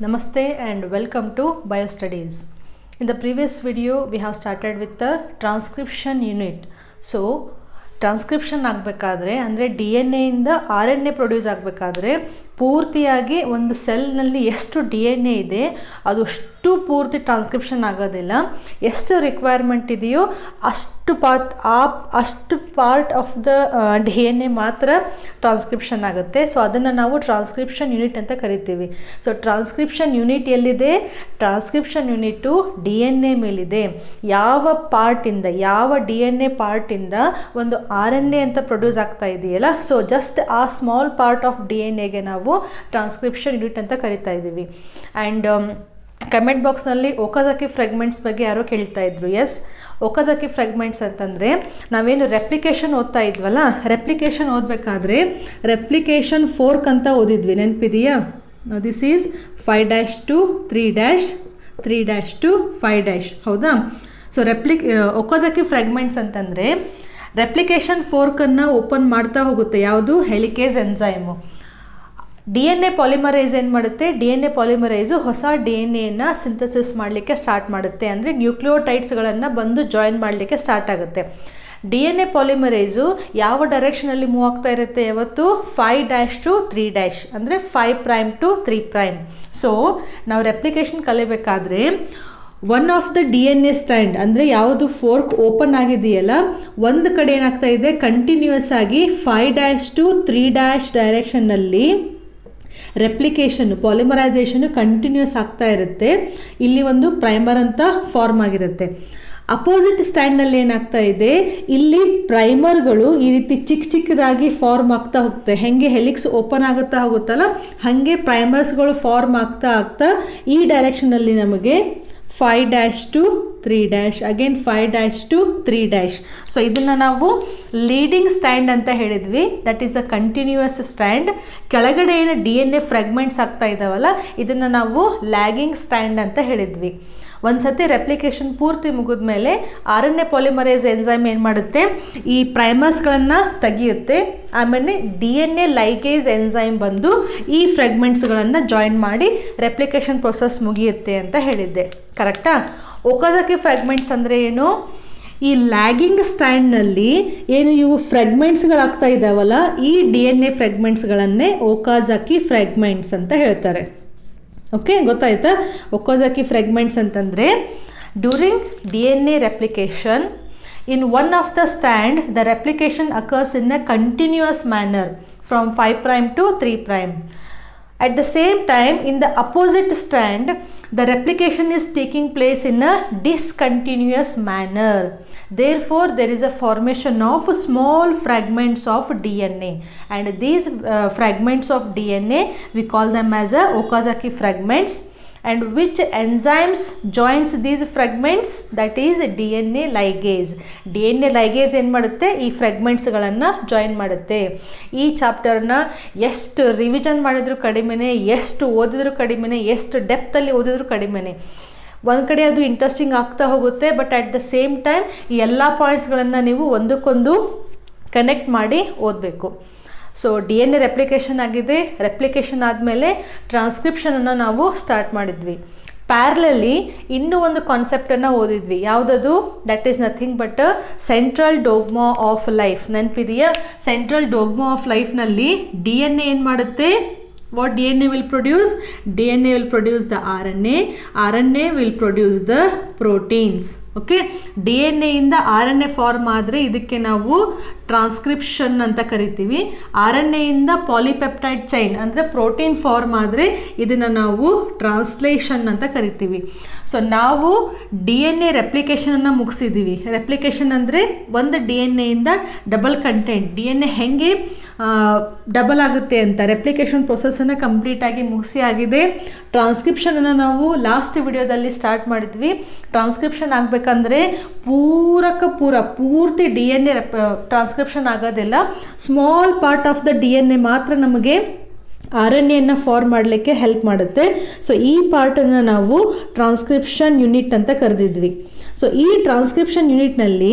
Namaste and welcome to BioStudies. In the previous video, we have started with the transcription unit. So, transcription ಆಗಬೇಕಾದ್ರೆ ಅಂದರೆ DNA ಇಂದ RNA produce ಆಗಬೇಕಾದ್ರೆ ಪೂರ್ತಿಯಾಗಿ ಒಂದು ಸೆಲ್ನಲ್ಲಿ ಎಷ್ಟು DNA ಇದೆ ಅದು ಅಷ್ಟು ಪೂರ್ತಿ ಟ್ರಾನ್ಸ್ಕ್ರಿಪ್ಷನ್ ಆಗೋದಿಲ್ಲ. ಎಷ್ಟು ರಿಕ್ವೈರ್ಮೆಂಟ್ ಇದೆಯೋ ಅಷ್ಟು ಪಾರ್ಟ್ ಆಫ್ ದ DNA ಮಾತ್ರ ಟ್ರಾನ್ಸ್ಕ್ರಿಪ್ಷನ್ ಆಗುತ್ತೆ. ಸೊ ಅದನ್ನು ನಾವು ಟ್ರಾನ್ಸ್ಕ್ರಿಪ್ಷನ್ ಯೂನಿಟ್ ಅಂತ ಕರಿತೀವಿ. ಸೊ ಟ್ರಾನ್ಸ್ಕ್ರಿಪ್ಷನ್ ಯೂನಿಟ್ ಎಲ್ಲಿದೆ? ಟ್ರಾನ್ಸ್ಕ್ರಿಪ್ಷನ್ ಯೂನಿಟು DNA ಮೇಲಿದೆ. ಯಾವ ಪಾರ್ಟಿಂದ, ಯಾವ DNA ಪಾರ್ಟಿಂದ ಒಂದು RNA ಅಂತ ಪ್ರೊಡ್ಯೂಸ್ ಆಗ್ತಾ ಇದೆಯಲ್ಲ, ಸೊ ಜಸ್ಟ್ ಆ ಸ್ಮಾಲ್ ಪಾರ್ಟ್ ಆಫ್ DNAಗೆ ನಾವು ಟ್ರಾನ್ಸ್ಕ್ರಿಪ್ಷನ್ ಯೂನಿಟ್ ಅಂತ ಕರಿತಾ ಇದ್ದೀವಿ. ಆ್ಯಂಡ್ ಕಮೆಂಟ್ ಬಾಕ್ಸ್ನಲ್ಲಿ ಒಕಾಜಾಕಿ ಫ್ರಾಗ್ಮೆಂಟ್ಸ್ ಬಗ್ಗೆ ಯಾರೋ ಕೇಳ್ತಾ ಇದ್ರು. ಎಸ್, ಒಕಾಜಾಕಿ ಫ್ರಾಗ್ಮೆಂಟ್ಸ್ ಅಂತಂದರೆ ನಾವೇನು ರೆಪ್ಲಿಕೇಶನ್ ಓದ್ತಾ ಇದ್ವಲ್ಲ, ರೆಪ್ಲಿಕೇಶನ್ ಓದಬೇಕಾದ್ರೆ ರೆಪ್ಲಿಕೇಶನ್ ಫೋರ್ಕ್ ಅಂತ ಓದಿದ್ವಿ, ನೆನಪಿದೆಯಾ? ದಿಸ್ ಈಸ್ 5' to 3', 3' to 5', ಹೌದಾ? ಸೊ ಒಕಾಜಾಕಿ ಫ್ರಾಗ್ಮೆಂಟ್ಸ್ ಅಂತಂದರೆ ರೆಪ್ಲಿಕೇಶನ್ ಫೋರ್ಕನ್ನು ಓಪನ್ ಮಾಡ್ತಾ ಹೋಗುತ್ತೆ. ಯಾವುದು? Helicase enzyme. DNA ಪಾಲಿಮರೈಸ್ ಏನು ಮಾಡುತ್ತೆ? DNA ಪಾಲಿಮರೈಸು ಹೊಸ DNAನ ಸಿಂಥಸಿಸ್ ಮಾಡಲಿಕ್ಕೆ ಸ್ಟಾರ್ಟ್ ಮಾಡುತ್ತೆ. ಅಂದರೆ ನ್ಯೂಕ್ಲಿಯೋಟೈಡ್ಸ್ಗಳನ್ನು ಬಂದು ಜಾಯಿನ್ ಮಾಡಲಿಕ್ಕೆ ಸ್ಟಾರ್ಟ್ ಆಗುತ್ತೆ. DNA ಪಾಲಿಮರೈಸು ಯಾವ ಡೈರೆಕ್ಷನಲ್ಲಿ ಮೂವ್ ಆಗ್ತಾ ಇರುತ್ತೆ? ಯಾವತ್ತು 5' to 3', ಅಂದರೆ 5' to 3'. ಸೊ ನಾವು ರೆಪ್ಲಿಕೇಶನ್ ಕಲಿಬೇಕಾದ್ರೆ one of the DNA strand ಅಂದರೆ ಯಾವುದು ಫೋರ್ಕ್ ಓಪನ್ ಆಗಿದೆಯಲ್ಲ, ಒಂದು ಕಡೆ ಏನಾಗ್ತಾ ಇದೆ, ಕಂಟಿನ್ಯೂಯಸ್ ಆಗಿ 5' to 3' ಡೈರೆಕ್ಷನ್ನಲ್ಲಿ ರೆಪ್ಲಿಕೇಶನ್ನು, ಪಾಲಿಮರೈಸೇಷನ್ನು ಕಂಟಿನ್ಯೂಸ್ ಆಗ್ತಾ ಇರುತ್ತೆ. ಇಲ್ಲಿ ಒಂದು ಪ್ರೈಮರ್ ಅಂತ ಫಾರ್ಮ್ ಆಗಿರುತ್ತೆ. ಅಪೋಸಿಟ್ ಸ್ಟ್ಯಾಂಡ್ನಲ್ಲಿ ಏನಾಗ್ತಾ ಇದೆ, ಇಲ್ಲಿ ಪ್ರೈಮರ್ಗಳು ಈ ರೀತಿ ಚಿಕ್ಕದಾಗಿ ಫಾರ್ಮ್ ಆಗ್ತಾ ಹೋಗುತ್ತೆ. ಹೆಂಗೆ ಹೆಲಿಕ್ಸ್ ಓಪನ್ ಆಗುತ್ತಾ ಹೋಗುತ್ತಲ್ಲ, ಹಾಗೆ ಪ್ರೈಮರ್ಸ್ಗಳು ಫಾರ್ಮ್ ಆಗ್ತಾ ಈ ಡೈರೆಕ್ಷನಲ್ಲಿ ನಮಗೆ 5' to 3', ಅಗೇನ್ 5' to 3'. ಸೊ ಇದನ್ನು ನಾವು ಲೀಡಿಂಗ್ ಸ್ಟ್ಯಾಂಡ್ ಅಂತ ಹೇಳಿದ್ವಿ. That is a continuous stand. ಕೆಳಗಡೆ ಏನು DNA ಫ್ರಾಗ್ಮೆಂಟ್ಸ್ ಆಗ್ತಾ ಇದ್ದಾವಲ್ಲ, ಇದನ್ನು ನಾವು ಲ್ಯಾಗಿಂಗ್ ಸ್ಟ್ಯಾಂಡ್ ಅಂತ ಹೇಳಿದ್ವಿ. ಒಂದು ಸತಿ ರೆಪ್ಲಿಕೇಶನ್ ಪೂರ್ತಿ ಮುಗಿದ ಮೇಲೆ RNA ಪಾಲಿಮರೈಸ್ ಎನ್ಸೈಮ್ ಏನು ಮಾಡುತ್ತೆ, ಈ ಪ್ರೈಮರ್ಸ್ಗಳನ್ನು ತೆಗೆಯುತ್ತೆ. ಆಮೇಲೆ DNA ಲೈಗೇಸ್ ಎನ್ಸೈಮ್ ಬಂದು ಈ ಫ್ರಾಗ್ಮೆಂಟ್ಸ್ಗಳನ್ನು ಜಾಯಿನ್ ಮಾಡಿ ರೆಪ್ಲಿಕೇಶನ್ ಪ್ರೊಸೆಸ್ ಮುಗಿಯುತ್ತೆ ಅಂತ ಹೇಳಿದ್ದೆ, ಕರೆಕ್ಟಾ? ಒಕಾಜಾಕಿ ಫ್ರಾಗ್ಮೆಂಟ್ಸ್ ಅಂದರೆ ಏನು? ಈ ಲ್ಯಾಗಿಂಗ್ ಸ್ಟ್ಯಾಂಡ್ನಲ್ಲಿ ಏನು ಇವು ಫ್ರಾಗ್ಮೆಂಟ್ಸ್ಗಳಾಗ್ತಾ ಇದ್ದಾವಲ್ಲ, ಈ DNA ಫ್ರಾಗ್ಮೆಂಟ್ಸ್ಗಳನ್ನೇ ಒಕಾಜಾಕಿ ಫ್ರಾಗ್ಮೆಂಟ್ಸ್ ಅಂತ ಹೇಳ್ತಾರೆ. ಓಕೆ, ಗೊತ್ತಾಯ್ತಾ? ಒಕಾಜಾಕಿ ಫ್ರಾಗ್ಮೆಂಟ್ಸ್ ಅಂತಂದರೆ during DNA replication in one of the strand the replication occurs in a continuous manner from 5' to 3'. At the same time, in the opposite strand the replication is taking place in a discontinuous manner. Therefore there is a formation of small fragments of DNA, and these fragments of DNA we call them as a Okazaki fragments. And which enzymes joins these fragments? That is DNA ligase. DNA ligase ಏನು ಮಾಡುತ್ತೆ? ಈ ಫ್ರಾಗ್ಮೆಂಟ್ಸ್ಗಳನ್ನು join ಮಾಡುತ್ತೆ. ಈ ಚಾಪ್ಟರ್ನ ಎಷ್ಟು revision ಮಾಡಿದ್ರು ಕಡಿಮೆನೆ, ಎಷ್ಟು ಓದಿದ್ರು ಕಡಿಮೆನೆ, ಎಷ್ಟು ಡೆಪ್ತಲ್ಲಿ ಓದಿದ್ರು ಕಡಿಮೆನೆ. ಒಂದು ಕಡೆ ಅದು ಇಂಟ್ರೆಸ್ಟಿಂಗ್ ಆಗ್ತಾ ಹೋಗುತ್ತೆ, but at the same time ಈ ಎಲ್ಲ ಪಾಯಿಂಟ್ಸ್ಗಳನ್ನು ನೀವು ಒಂದಕ್ಕೊಂದು ಕನೆಕ್ಟ್ ಮಾಡಿ ಓದಬೇಕು. ಸೊ DNA ರೆಪ್ಲಿಕೇಶನ್ ಆಗಿದೆ. ರೆಪ್ಲಿಕೇಶನ್ ಆದಮೇಲೆ ಟ್ರಾನ್ಸ್ಕ್ರಿಪ್ಷನನ್ನು ನಾವು ಸ್ಟಾರ್ಟ್ ಮಾಡಿದ್ವಿ. ಪ್ಯಾರಲಲ್ಲಿ ಇನ್ನೂ ಒಂದು ಕಾನ್ಸೆಪ್ಟನ್ನು ಓದಿದ್ವಿ. ಯಾವುದದು? That is nothing but central dogma of life. ನೆನಪಿದೆಯಾ? ಸೆಂಟ್ರಲ್ ಡೋಗ್ಮಾ ಆಫ್ ಲೈಫ್ನಲ್ಲಿ DNA ಏನು ಮಾಡುತ್ತೆ? What DNA will produce? DNA will produce the RNA. RNA will produce the proteins. Okay, DNA ಇಂದ RNA ಫಾರ್ಮ್ ಆದರೆ ಇದಕ್ಕೆ ನಾವು ಟ್ರಾನ್ಸ್ಕ್ರಿಪ್ಷನ್ ಅಂತ ಕರಿತೀವಿ. RNA ಇಂದ ಪಾಲಿಪೆಪ್ಟೈಡ್ ಚೈನ್ ಅಂದರೆ ಪ್ರೋಟೀನ್ ಫಾರ್ಮ್ ಆದರೆ ಇದನ್ನು ನಾವು ಟ್ರಾನ್ಸ್ಲೇಷನ್ ಅಂತ ಕರಿತೀವಿ. ಸೊ ನಾವು DNA ರೆಪ್ಲಿಕೇಶನನ್ನು ಮುಗಿಸಿದ್ದೀವಿ. ರೆಪ್ಲಿಕೇಶನ್ ಅಂದರೆ ಒಂದು DNA ಇಂದ ಡಬಲ್ ಕಂಟೆಂಟ್, DNA ಹೆಂಗೆ ಡಬಲ್ ಆಗುತ್ತೆ ಅಂತ ರೆಪ್ಲಿಕೇಶನ್ ಪ್ರೊಸೆಸನ್ನು ಕಂಪ್ಲೀಟಾಗಿ ಮುಗಿಸಿ ಆಗಿದೆ. ಟ್ರಾನ್ಸ್ಕ್ರಿಪ್ಷನನ್ನು ನಾವು ಲಾಸ್ಟ್ ವಿಡಿಯೋದಲ್ಲಿ ಸ್ಟಾರ್ಟ್ ಮಾಡಿದ್ವಿ. ಟ್ರಾನ್ಸ್ಕ್ರಿಪ್ಷನ್ ಆಗಬೇಕಂದ್ರೆ ಪೂರ್ತಿ DNA ಟ್ರಾನ್ಸ್ಕ್ರಿಪ್ಷನ್ ಆಗೋದಿಲ್ಲ. Small part of the DNA ಮಾತ್ರ ನಮಗೆ RNAಯನ್ನು ಫಾರ್ಮ್ ಮಾಡಲಿಕ್ಕೆ ಹೆಲ್ಪ್ ಮಾಡುತ್ತೆ. ಸೊ ಈ ಪಾರ್ಟನ್ನು ನಾವು ಟ್ರಾನ್ಸ್ಕ್ರಿಪ್ಷನ್ ಯೂನಿಟ್ ಅಂತ ಕರೆದಿದ್ವಿ. ಸೊ ಈ ಟ್ರಾನ್ಸ್ಕ್ರಿಪ್ಷನ್ ಯೂನಿಟ್ನಲ್ಲಿ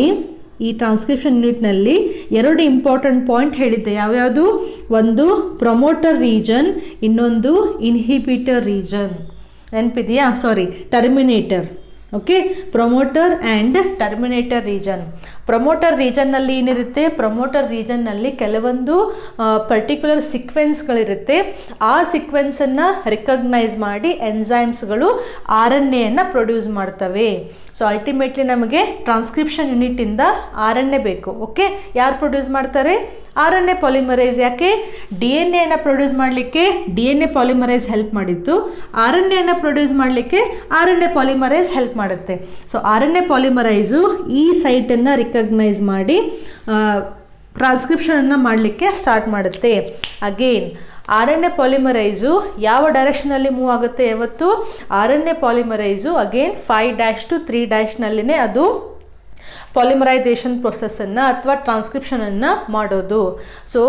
ಎರಡು ಇಂಪಾರ್ಟೆಂಟ್ ಪಾಯಿಂಟ್ ಹೇಳಿದ್ದೆ. ಯಾವ್ಯಾವುದು? ಒಂದು ಪ್ರೊಮೋಟರ್ ರೀಜನ್, ಇನ್ನೊಂದು ಇನ್ಹಿಬಿಟರ್ ರೀಜನ್. ನೆನಪಿದೆಯಾ? Sorry, terminator. Okay, promoter and terminator region. Promoter ರೀಜನ್ನಲ್ಲಿ ಏನಿರುತ್ತೆ, ಪ್ರೊಮೋಟರ್ ರೀಜನ್ನಲ್ಲಿ ಕೆಲವೊಂದು ಪರ್ಟಿಕ್ಯುಲರ್ ಸೀಕ್ವೆನ್ಸ್ಗಳಿರುತ್ತೆ. ಆ ಸೀಕ್ವೆನ್ಸನ್ನು ರಿಕಗ್ನೈಸ್ ಮಾಡಿ ಎನ್ಸೈಮ್ಸ್ಗಳು RNAಯನ್ನು ಪ್ರೊಡ್ಯೂಸ್ ಮಾಡ್ತವೆ. ಸೊ ಅಲ್ಟಿಮೇಟ್ಲಿ ನಮಗೆ ಟ್ರಾನ್ಸ್ಕ್ರಿಪ್ಷನ್ ಯೂನಿಟಿಂದ RNA ಬೇಕು. ಓಕೆ, ಯಾರು ಪ್ರೊಡ್ಯೂಸ್ ಮಾಡ್ತಾರೆ? RNA polymerise. ಯಾಕೆ? DNA ಪ್ರೊಡ್ಯೂಸ್ ಮಾಡಲಿಕ್ಕೆ DNA ಪಾಲಿಮರೈಸ್ ಹೆಲ್ಪ್ ಮಾಡಿತ್ತು. RNA ಪ್ರೊಡ್ಯೂಸ್ ಮಾಡಲಿಕ್ಕೆ RNA ಪಾಲಿಮರೈಸ್ ಹೆಲ್ಪ್ ಮಾಡುತ್ತೆ. ಸೊ RNA ಪಾಲಿಮರೈಸು ಈ ಸೈಟನ್ನು ರಿಕಗ್ನೈಸ್ ಮಾಡಿ ಟ್ರಾನ್ಸ್ಕ್ರಿಪ್ಷನನ್ನು ಮಾಡಲಿಕ್ಕೆ ಸ್ಟಾರ್ಟ್ ಮಾಡುತ್ತೆ. ಅಗೇನ್ RNA ಪಾಲಿಮರೈಸು ಯಾವ ಡೈರೆಕ್ಷನಲ್ಲಿ ಮೂವ್ ಆಗುತ್ತೆ? ಯಾವತ್ತು RNA ಪಾಲಿಮರೈಸು ಅಗೇನ್ 5' to 3' ಅದು ಪಾಲಿಮರೈಸೇಷನ್ ಪ್ರೊಸೆಸ್ಸನ್ನು ಅಥವಾ ಟ್ರಾನ್ಸ್ಕ್ರಿಪ್ಷನನ್ನು ಮಾಡೋದು. ಸೊ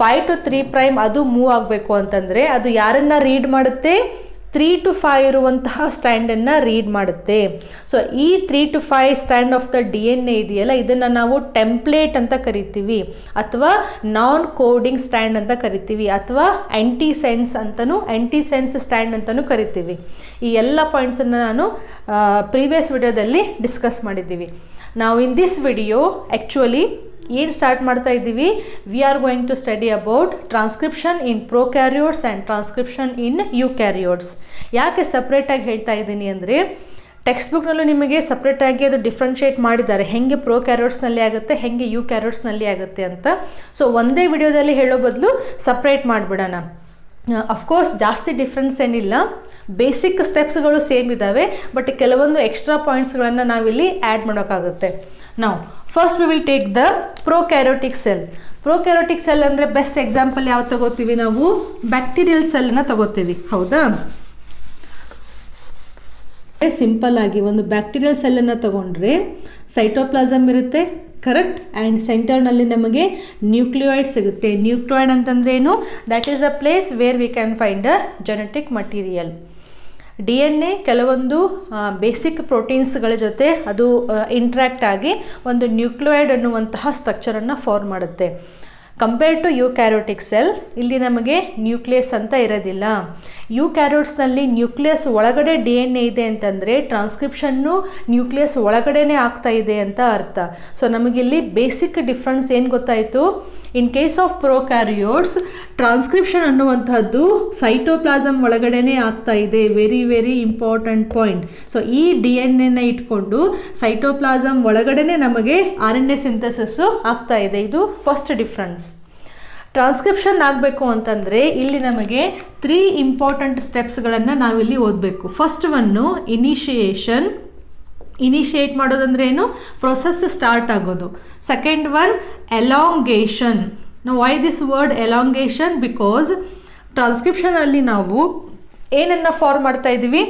5 to 3' ಅದು ಮೂವ್ ಆಗಬೇಕು ಅಂತಂದರೆ ಅದು ಯಾರನ್ನು ರೀಡ್ ಮಾಡುತ್ತೆ? 3 to 5 ಇರುವಂತಹ ಸ್ಟ್ಯಾಂಡನ್ನು ರೀಡ್ ಮಾಡುತ್ತೆ. ಸೊ ಈ 3 to 5 stand of the DNA ಇದೆಯಲ್ಲ, ಇದನ್ನು ನಾವು ಟೆಂಪ್ಲೇಟ್ ಅಂತ ಕರಿತೀವಿ, ಅಥವಾ ನಾನ್ ಕೋಡಿಂಗ್ ಸ್ಟ್ಯಾಂಡ್ ಅಂತ ಕರಿತೀವಿ, ಅಥವಾ ಆ್ಯಂಟಿಸೆನ್ಸ್ ಸ್ಟ್ಯಾಂಡ್ ಅಂತಲೂ ಕರಿತೀವಿ. ಈ ಎಲ್ಲ ಪಾಯಿಂಟ್ಸನ್ನು ನಾನು ಪ್ರೀವಿಯಸ್ ವಿಡಿಯೋದಲ್ಲಿ ಡಿಸ್ಕಸ್ ಮಾಡಿದ್ದೀವಿ. ನಾವು ಇನ್ ದಿಸ್ ವಿಡಿಯೋ ಆ್ಯಕ್ಚುಲಿ ಏನು ಸ್ಟಾರ್ಟ್ ಮಾಡ್ತಾ ಇದ್ದೀವಿ? We are going to study about transcription in prokaryotes and transcription in eukaryotes. ಯಾಕೆ ಸಪ್ರೇಟಾಗಿ ಹೇಳ್ತಾ ಇದ್ದೀನಿ ಅಂದರೆ, ಟೆಕ್ಸ್ಟ್ ಬುಕ್ನಲ್ಲೂ ನಿಮಗೆ ಸಪ್ರೇಟಾಗಿ ಅದು ಡಿಫ್ರೆನ್ಷಿಯೇಟ್ ಮಾಡಿದ್ದಾರೆ, ಹೆಂಗೆ ಪ್ರೊಕ್ಯಾರಿಯೋಟ್ಸ್ನಲ್ಲಿ ಆಗುತ್ತೆ, ಹೆಂಗೆ ಯುಕ್ಯಾರಿಯೋಟ್ಸ್ನಲ್ಲಿ ಆಗುತ್ತೆ ಅಂತ. ಸೊ ಒಂದೇ ವಿಡಿಯೋದಲ್ಲಿ ಹೇಳೋ ಬದಲು ಸಪ್ರೇಟ್ ಮಾಡಿಬಿಡೋಣ. ಅಫ್ಕೋರ್ಸ್ ಜಾಸ್ತಿ ಡಿಫ್ರೆನ್ಸ್ ಏನಿಲ್ಲ, ಬೇಸಿಕ್ ಸ್ಟೆಪ್ಸ್ಗಳು ಸೇಮ್ ಇದ್ದಾವೆ, ಬಟ್ ಕೆಲವೊಂದು ಎಕ್ಸ್ಟ್ರಾ ಪಾಯಿಂಟ್ಸ್ಗಳನ್ನು ನಾವಿಲ್ಲಿ ಆ್ಯಡ್ ಮಾಡೋಕ್ಕಾಗುತ್ತೆ. ನಾವು first we will take the prokaryotic cell. Prokaryotic cell ಅಂದರೆ ಬೆಸ್ಟ್ ಎಕ್ಸಾಂಪಲ್ ಯಾವ್ದು ತಗೋತೀವಿ? ನಾವು ಬ್ಯಾಕ್ಟೀರಿಯಲ್ ಸೆಲ್ಲನ್ನು ತಗೋತೀವಿ, ಹೌದಾ? ಸಿಂಪಲ್ ಆಗಿ ಒಂದು ಬ್ಯಾಕ್ಟೀರಿಯಲ್ ಸೆಲ್ಲನ್ನು ತಗೊಂಡ್ರೆ ಸೈಟೋಪ್ಲಾಸಮ್ ಇರುತ್ತೆ, ಕರೆಕ್ಟ್? ಆ್ಯಂಡ್ ಸೆಂಟರ್ನಲ್ಲಿ ನಮಗೆ ನ್ಯೂಕ್ಲಿಯಾಯ್ಡ್ ಸಿಗುತ್ತೆ. ನ್ಯೂಕ್ಲಿಯಾಯ್ಡ್ ಅಂತಂದ್ರೆ ಏನು? That is the place where we can find a genetic material. DNA ಕೆಲವೊಂದು ಬೇಸಿಕ್ ಪ್ರೋಟೀನ್ಸ್ಗಳ ಜೊತೆ ಅದು ಇಂಟ್ರ್ಯಾಕ್ಟ್ ಆಗಿ ಒಂದು ನ್ಯೂಕ್ಲಿಯಾಯ್ಡ್ ಅನ್ನುವಂತಹ ಸ್ಟ್ರಕ್ಚರನ್ನು ಫಾರ್ಮ್ ಮಾಡುತ್ತೆ. ಕಂಪೇರ್ ಟು ಯುಕ್ಯಾರಿಯೋಟಿಕ್ ಸೆಲ್, ಇಲ್ಲಿ ನಮಗೆ ನ್ಯೂಕ್ಲಿಯಸ್ ಅಂತ ಇರೋದಿಲ್ಲ. ಯುಕ್ಯಾರಿಯೋಟ್ಸ್ನಲ್ಲಿ ನ್ಯೂಕ್ಲಿಯಸ್ ಒಳಗಡೆ DNA ಇದೆ ಅಂತಂದರೆ ಟ್ರಾನ್ಸ್ಕ್ರಿಪ್ಷನ್ನು ನ್ಯೂಕ್ಲಿಯಸ್ ಒಳಗಡೆನೇ ಆಗ್ತಾ ಇದೆ ಅಂತ ಅರ್ಥ. ಸೊ ನಮಗಿಲ್ಲಿ ಬೇಸಿಕ್ ಡಿಫ್ರೆನ್ಸ್ ಏನು ಗೊತ್ತಾಯಿತು? In case of prokaryotes transcription ಅನ್ನುವಂಥದ್ದು ಸೈಟೋಪ್ಲಾಸಮ್ ಒಳಗಡೆನೇ ಆಗ್ತಾ ಇದೆ. Very very important point. So ಈ DNA ಇಟ್ಕೊಂಡು ಸೈಟೋಪ್ಲಾಸಮ್ ಒಳಗಡೆನೇ ನಮಗೆ RNA ಸಿಂಥಸಿಸ್ಸು ಆಗ್ತಾ ಇದೆ. ಇದು ಫಸ್ಟ್ ಡಿಫ್ರೆನ್ಸ್. ಟ್ರಾನ್ಸ್ಕ್ರಿಪ್ಷನ್ ಆಗಬೇಕು ಅಂತಂದರೆ ಇಲ್ಲಿ ನಮಗೆ 3 ಇಂಪಾರ್ಟೆಂಟ್ ಸ್ಟೆಪ್ಸ್ಗಳನ್ನು ನಾವಿಲ್ಲಿ ಓದಬೇಕು. ಫಸ್ಟ್ ಒನ್ನು ಇನಿಷಿಯೇಟ್ ಮಾಡೋದಂದ್ರೆ ಏನು? ಪ್ರೊಸೆಸ್ ಸ್ಟಾರ್ಟ್ ಆಗೋದು. Second one elongation. ನಾವು why this word elongation? Because ಟ್ರಾನ್ಸ್ಕ್ರಿಪ್ಷನಲ್ಲಿ ನಾವು ಏನನ್ನು ಫಾರ್ಮ್ ಮಾಡ್ತಾ ಇದ್ದೀವಿ?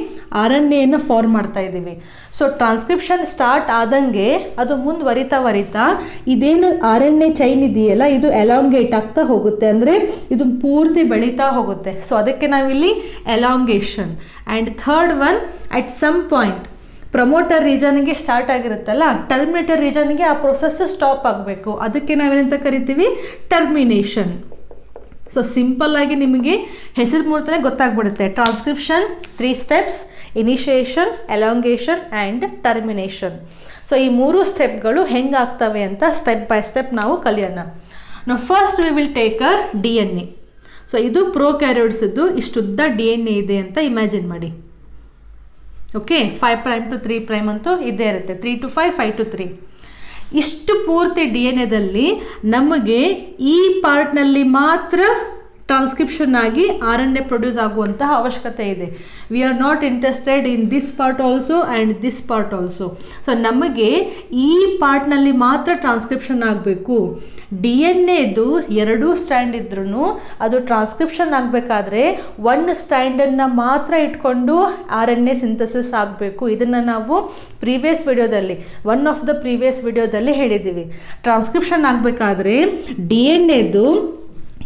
RNAಯನ್ನು ಫಾರ್ಮ್ ಮಾಡ್ತಾ ಇದ್ದೀವಿ. ಸೊ ಟ್ರಾನ್ಸ್ಕ್ರಿಪ್ಷನ್ ಸ್ಟಾರ್ಟ್ ಆದಂಗೆ ಅದು ಮುಂದುವರಿತಾ ಇದೇನು RNA ಚೈನ್ ಇದೆಯಲ್ಲ, ಇದು ಎಲಾಂಗೇಟ್ ಆಗ್ತಾ ಹೋಗುತ್ತೆ, ಅಂದರೆ ಇದು ಪೂರ್ತಿ ಬೆಳೀತಾ ಹೋಗುತ್ತೆ. ಸೊ ಅದಕ್ಕೆ ನಾವಿಲ್ಲಿ elongation. And third one, at some point promoter ರೀಜನ್ಗೆ ಸ್ಟಾರ್ಟ್ ಆಗಿರುತ್ತಲ್ಲ, ಟರ್ಮಿನೇಟರ್ ರೀಜನ್ಗೆ ಆ ಪ್ರೊಸೆಸ್ ಸ್ಟಾಪ್ ಆಗಬೇಕು, ಅದಕ್ಕೆ ನಾವೇನಂತ ಕರಿತೀವಿ? ಟರ್ಮಿನೇಷನ್. ಸೊ ಸಿಂಪಲ್ ಆಗಿ ನಿಮಗೆ ಹೆಸರು ಮೂರ್ತನೇ ಗೊತ್ತಾಗ್ಬಿಡುತ್ತೆ. Transcription 3 steps: initiation, elongation and termination. So ಈ 3 ಸ್ಟೆಪ್ಗಳು ಹೆಂಗಾಗ್ತವೆ ಅಂತ ಸ್ಟೆಪ್ ಬೈ ಸ್ಟೆಪ್ ನಾವು ಕಲಿಯೋಣ. ನಾವು first we will take a DNA. So ಇದು ಪ್ರೊಕ್ಯಾರಿಯೋಟ್ಸ್ದು ಇಷ್ಟುದ್ದ DNA ಇದೆ ಅಂತ ಇಮ್ಯಾಜಿನ್ ಮಾಡಿ. ಓಕೆ, 5' to 3' ಅಂತೂ ಇದ್ದೇ ಇರುತ್ತೆ. 3 to 5, 5 to 3. ಇಷ್ಟು ಪೂರ್ತಿ DNA ನಮಗೆ ಈ ಪಾರ್ಟ್ನಲ್ಲಿ ಮಾತ್ರ ಟ್ರಾನ್ಸ್ಕ್ರಿಪ್ಷನ್ ಆಗಿ RNA ಪ್ರೊಡ್ಯೂಸ್ ಆಗುವಂತಹ ಅವಶ್ಯಕತೆ ಇದೆ. V are not interested in this part also and this part also. So ನಮಗೆ ಈ ಪಾರ್ಟ್ನಲ್ಲಿ ಮಾತ್ರ ಟ್ರಾನ್ಸ್ಕ್ರಿಪ್ಷನ್ ಆಗಬೇಕು. DNAದು 2 ಸ್ಟ್ಯಾಂಡ್ ಇದ್ರೂ ಅದು ಟ್ರಾನ್ಸ್ಕ್ರಿಪ್ಷನ್ ಆಗಬೇಕಾದ್ರೆ 1 ಸ್ಟ್ಯಾಂಡನ್ನು ಮಾತ್ರ ಇಟ್ಕೊಂಡು RNA ಸಿಂಥಸಿಸ್ ಆಗಬೇಕು. ಇದನ್ನು ನಾವು ಪ್ರೀವಿಯಸ್ ವಿಡಿಯೋದಲ್ಲಿ, ಒನ್ ಆಫ್ ದ ಪ್ರೀವಿಯಸ್ ವಿಡಿಯೋದಲ್ಲಿ ಹೇಳಿದ್ದೀವಿ. ಟ್ರಾನ್ಸ್ಕ್ರಿಪ್ಷನ್ ಆಗಬೇಕಾದ್ರೆ DNAದು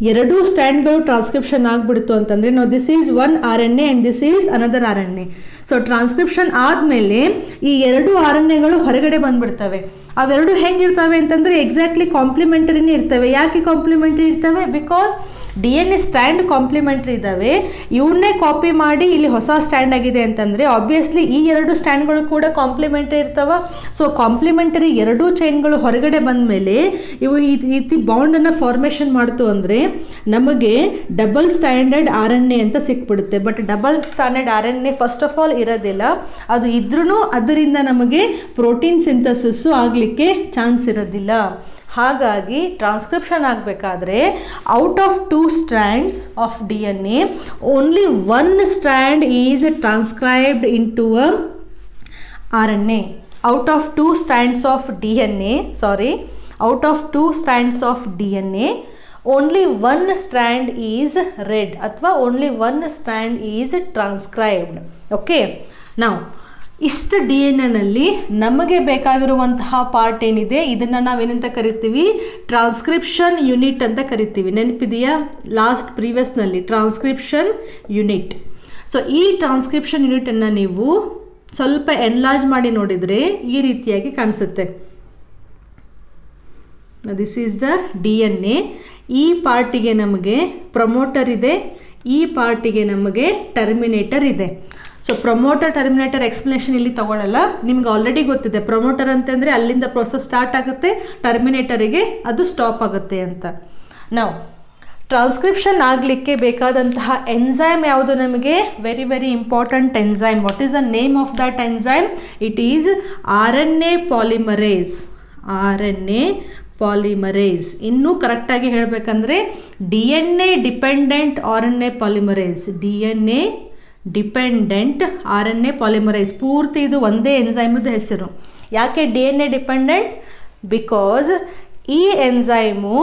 2 ಸ್ಟ್ಯಾಂಡ್ಗಳು ಟ್ರಾನ್ಸ್ಕ್ರಿಪ್ಷನ್ ಆಗಿಬಿಡ್ತು ಅಂತಂದರೆ, ನಾವು this is 1 RNA and this is another RNA. So transcription ಆದಮೇಲೆ ಈ 2 RNAಗಳು ಹೊರಗಡೆ ಬಂದುಬಿಡ್ತವೆ. ಅವೆರಡು ಹೆಂಗಿರ್ತವೆ ಅಂತಂದರೆ ಎಕ್ಸಾಕ್ಟ್ಲಿ ಕಾಂಪ್ಲಿಮೆಂಟರಿನೇ ಇರ್ತವೆ. ಯಾಕೆ ಕಾಂಪ್ಲಿಮೆಂಟರಿ ಇರ್ತವೆ? ಬಿಕಾಸ್ DNA ಸ್ಟ್ಯಾಂಡ್ ಕಾಂಪ್ಲಿಮೆಂಟ್ರಿ ಇದ್ದಾವೆ, ಇವನ್ನೇ ಕಾಪಿ ಮಾಡಿ ಇಲ್ಲಿ ಹೊಸ ಸ್ಟ್ಯಾಂಡ್ ಆಗಿದೆ ಅಂತಂದರೆ ಆಬ್ವಿಯಸ್ಲಿ ಈ ಎರಡು ಸ್ಟ್ಯಾಂಡ್ಗಳು ಕೂಡ ಕಾಂಪ್ಲಿಮೆಂಟ್ರಿ ಇರ್ತಾವ. ಸೊ ಕಾಂಪ್ಲಿಮೆಂಟರಿ ಎರಡೂ ಚೈನ್ಗಳು ಹೊರಗಡೆ ಬಂದ ಮೇಲೆ ಇವು ಈ ರೀತಿ ಬಾಂಡನ್ನು ಫಾರ್ಮೇಷನ್ ಮಾಡ್ತು ಅಂದರೆ ನಮಗೆ ಡಬಲ್ ಸ್ಟ್ಯಾಂಡರ್ಡ್ RNA ಅಂತ ಸಿಕ್ಬಿಡುತ್ತೆ. But double stranded RNA first of all ಇರೋದಿಲ್ಲ, ಅದು ಇದ್ರೂ ಅದರಿಂದ ನಮಗೆ ಪ್ರೋಟೀನ್ ಸಿಂಥಸಿಸ್ಸು ಆಗಲಿಕ್ಕೆ ಚಾನ್ಸ್ ಇರೋದಿಲ್ಲ. ಹಾಗಾಗಿ ಟ್ರಾನ್ಸ್ಕ್ರಿಪ್ಷನ್ ಆಗಬೇಕಾದ್ರೆ ಔಟ್ ಆಫ್ 2 strands ಆಫ್ DNA only 1 strand is transcribed into a RNA. out of 2 strands of DNA, only 1 strand is read ಅಥವಾ only 1 strand is transcribed. Okay, ನಾವು ಇಷ್ಟು DNA ನಲ್ಲಿ ನಮಗೆ ಬೇಕಾಗಿರುವಂತಹ ಪಾರ್ಟ್ ಏನಿದೆ ಇದನ್ನು ನಾವೇನಂತ ಕರಿತೀವಿ, ಟ್ರಾನ್ಸ್ಕ್ರಿಪ್ಷನ್ ಯೂನಿಟ್ ಅಂತ ಕರಿತೀವಿ. ನೆನಪಿದೆಯಾ ಲಾಸ್ಟ್ ಪ್ರೀವಿಯಸ್ನಲ್ಲಿ ಟ್ರಾನ್ಸ್ಕ್ರಿಪ್ಷನ್ ಯೂನಿಟ್. ಸೊ ಈ ಟ್ರಾನ್ಸ್ಕ್ರಿಪ್ಷನ್ ಯೂನಿಟನ್ನು ನೀವು ಸ್ವಲ್ಪ ಎನ್ಲಾರ್ಜ್ ಮಾಡಿ ನೋಡಿದರೆ ಈ ರೀತಿಯಾಗಿ ಕಾಣಿಸುತ್ತೆ. This is the DNA. ಈ ಪಾರ್ಟಿಗೆ ನಮಗೆ ಪ್ರಮೋಟರ್ ಇದೆ, ಈ ಪಾರ್ಟಿಗೆ ನಮಗೆ ಟರ್ಮಿನೇಟರ್ ಇದೆ. ಸೊ ಪ್ರಮೋಟರ್ ಟರ್ಮಿನೇಟರ್ ಎಕ್ಸ್ಪ್ಲನೇಷನ್ ಇಲ್ಲಿ ತಗೊಳ್ಳಲ್ಲ, ನಿಮ್ಗೆ ಆಲ್ರೆಡಿ ಗೊತ್ತಿದೆ. ಪ್ರಮೋಟರ್ ಅಂತಂದರೆ ಅಲ್ಲಿಂದ ಪ್ರೋಸೆಸ್ ಸ್ಟಾರ್ಟ್ ಆಗುತ್ತೆ, ಟರ್ಮಿನೇಟರಿಗೆ ಅದು ಸ್ಟಾಪ್ ಆಗುತ್ತೆ ಅಂತ. ನಾವು ಟ್ರಾನ್ಸ್ಕ್ರಿಪ್ಷನ್ ಆಗಲಿಕ್ಕೆ ಬೇಕಾದಂತಹ ಎನ್ಸೈಮ್ ಯಾವುದು ನಮಗೆ very very important enzyme. What is the name of that enzyme? It is RNA polymerase. RNA polymerase. ಇನ್ನೂ ಕರೆಕ್ಟಾಗಿ ಹೇಳಬೇಕಂದ್ರೆ DNA dependent RNA polymerase. DNA dependent RNA polymerase. ಪೂರ್ತಿ ಇದು ಒಂದೇ ಎನ್ಸೈಮದ ಹೆಸರು. ಯಾಕೆ DNA ಡಿಪೆಂಡೆಂಟ್? ಬಿಕಾಸ್ ಈ ಎನ್ಸೈಮು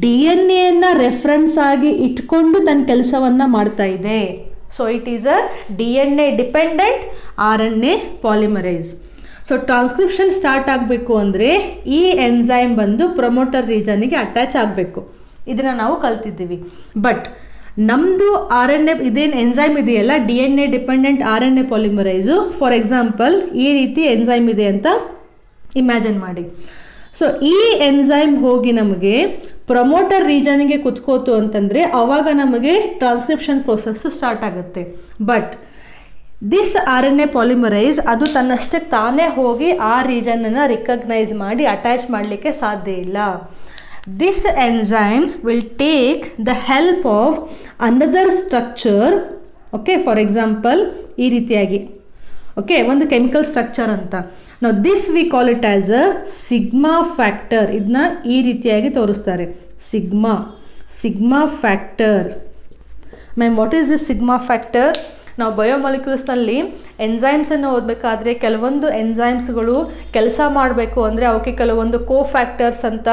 DNA ರೆಫರೆನ್ಸ್ ಆಗಿ ಇಟ್ಕೊಂಡು ತನ್ನ ಕೆಲಸವನ್ನು ಮಾಡ್ತಾ ಇದೆ. So it is a DNA dependent RNA polymerase. So transcription start ಆಗಬೇಕು ಅಂದರೆ ಈ ಎನ್ಸೈಮ್ ಬಂದು ಪ್ರಮೋಟರ್ ರೀಜನ್ಗೆ ಅಟ್ಯಾಚ್ ಆಗಬೇಕು. ಇದನ್ನು ನಾವು ಕಲ್ತಿದ್ದೀವಿ. ಬಟ್ ನಮ್ಮದು RNA ಇದೇನು ಎನ್ಸೈಮ್ ಇದೆಯಲ್ಲ, DNA dependent RNA polymerase, for example ಈ ರೀತಿ ಎನ್ಸೈಮ್ ಇದೆ ಅಂತ ಇಮ್ಯಾಜಿನ್ ಮಾಡಿ. ಸೊ ಈ ಎನ್ಸೈಮ್ ಹೋಗಿ ನಮಗೆ ಪ್ರಮೋಟರ್ ರೀಜನ್ಗೆ ಕುತ್ಕೋತು ಅಂತಂದರೆ ಆವಾಗ ನಮಗೆ ಟ್ರಾನ್ಸ್ಕ್ರಿಪ್ಷನ್ ಪ್ರೋಸೆಸ್ಸು ಸ್ಟಾರ್ಟ್ ಆಗುತ್ತೆ. ಬಟ್ ದಿಸ್ RNA ಪಾಲಿಮರೈಸ್ ಅದು ತನ್ನಷ್ಟಕ್ಕೆ ತಾನೇ ಹೋಗಿ ಆ ರೀಜನನ್ನು ರಿಕಗ್ನೈಸ್ ಮಾಡಿ ಅಟ್ಯಾಚ್ ಮಾಡಲಿಕ್ಕೆ ಸಾಧ್ಯ ಇಲ್ಲ. This enzyme will take the help of another structure. Okay, for example ಈ ರೀತಿಯಾಗಿ ಓಕೆ ಒಂದು ಕೆಮಿಕಲ್ ಸ್ಟ್ರಕ್ಚರ್ ಅಂತ. ನಾವು this we call it as a sigma factor. ಇದನ್ನ ಈ ರೀತಿಯಾಗಿ ತೋರಿಸ್ತಾರೆ, sigma factor. Ma'am what is this sigma factor? ನಾವು ಬಯೋಮಾಲಿಕ್ಯೂಲ್ಸ್ನಲ್ಲಿ ಎನ್ಸೈಮ್ಸನ್ನು ಓದಬೇಕಾದ್ರೆ ಕೆಲವೊಂದು ಎನ್ಸೈಮ್ಸ್ಗಳು ಕೆಲಸ ಮಾಡಬೇಕು ಅಂದರೆ ಅವಕ್ಕೆ ಕೆಲವೊಂದು ಕೋಫ್ಯಾಕ್ಟರ್ಸ್ ಅಂತ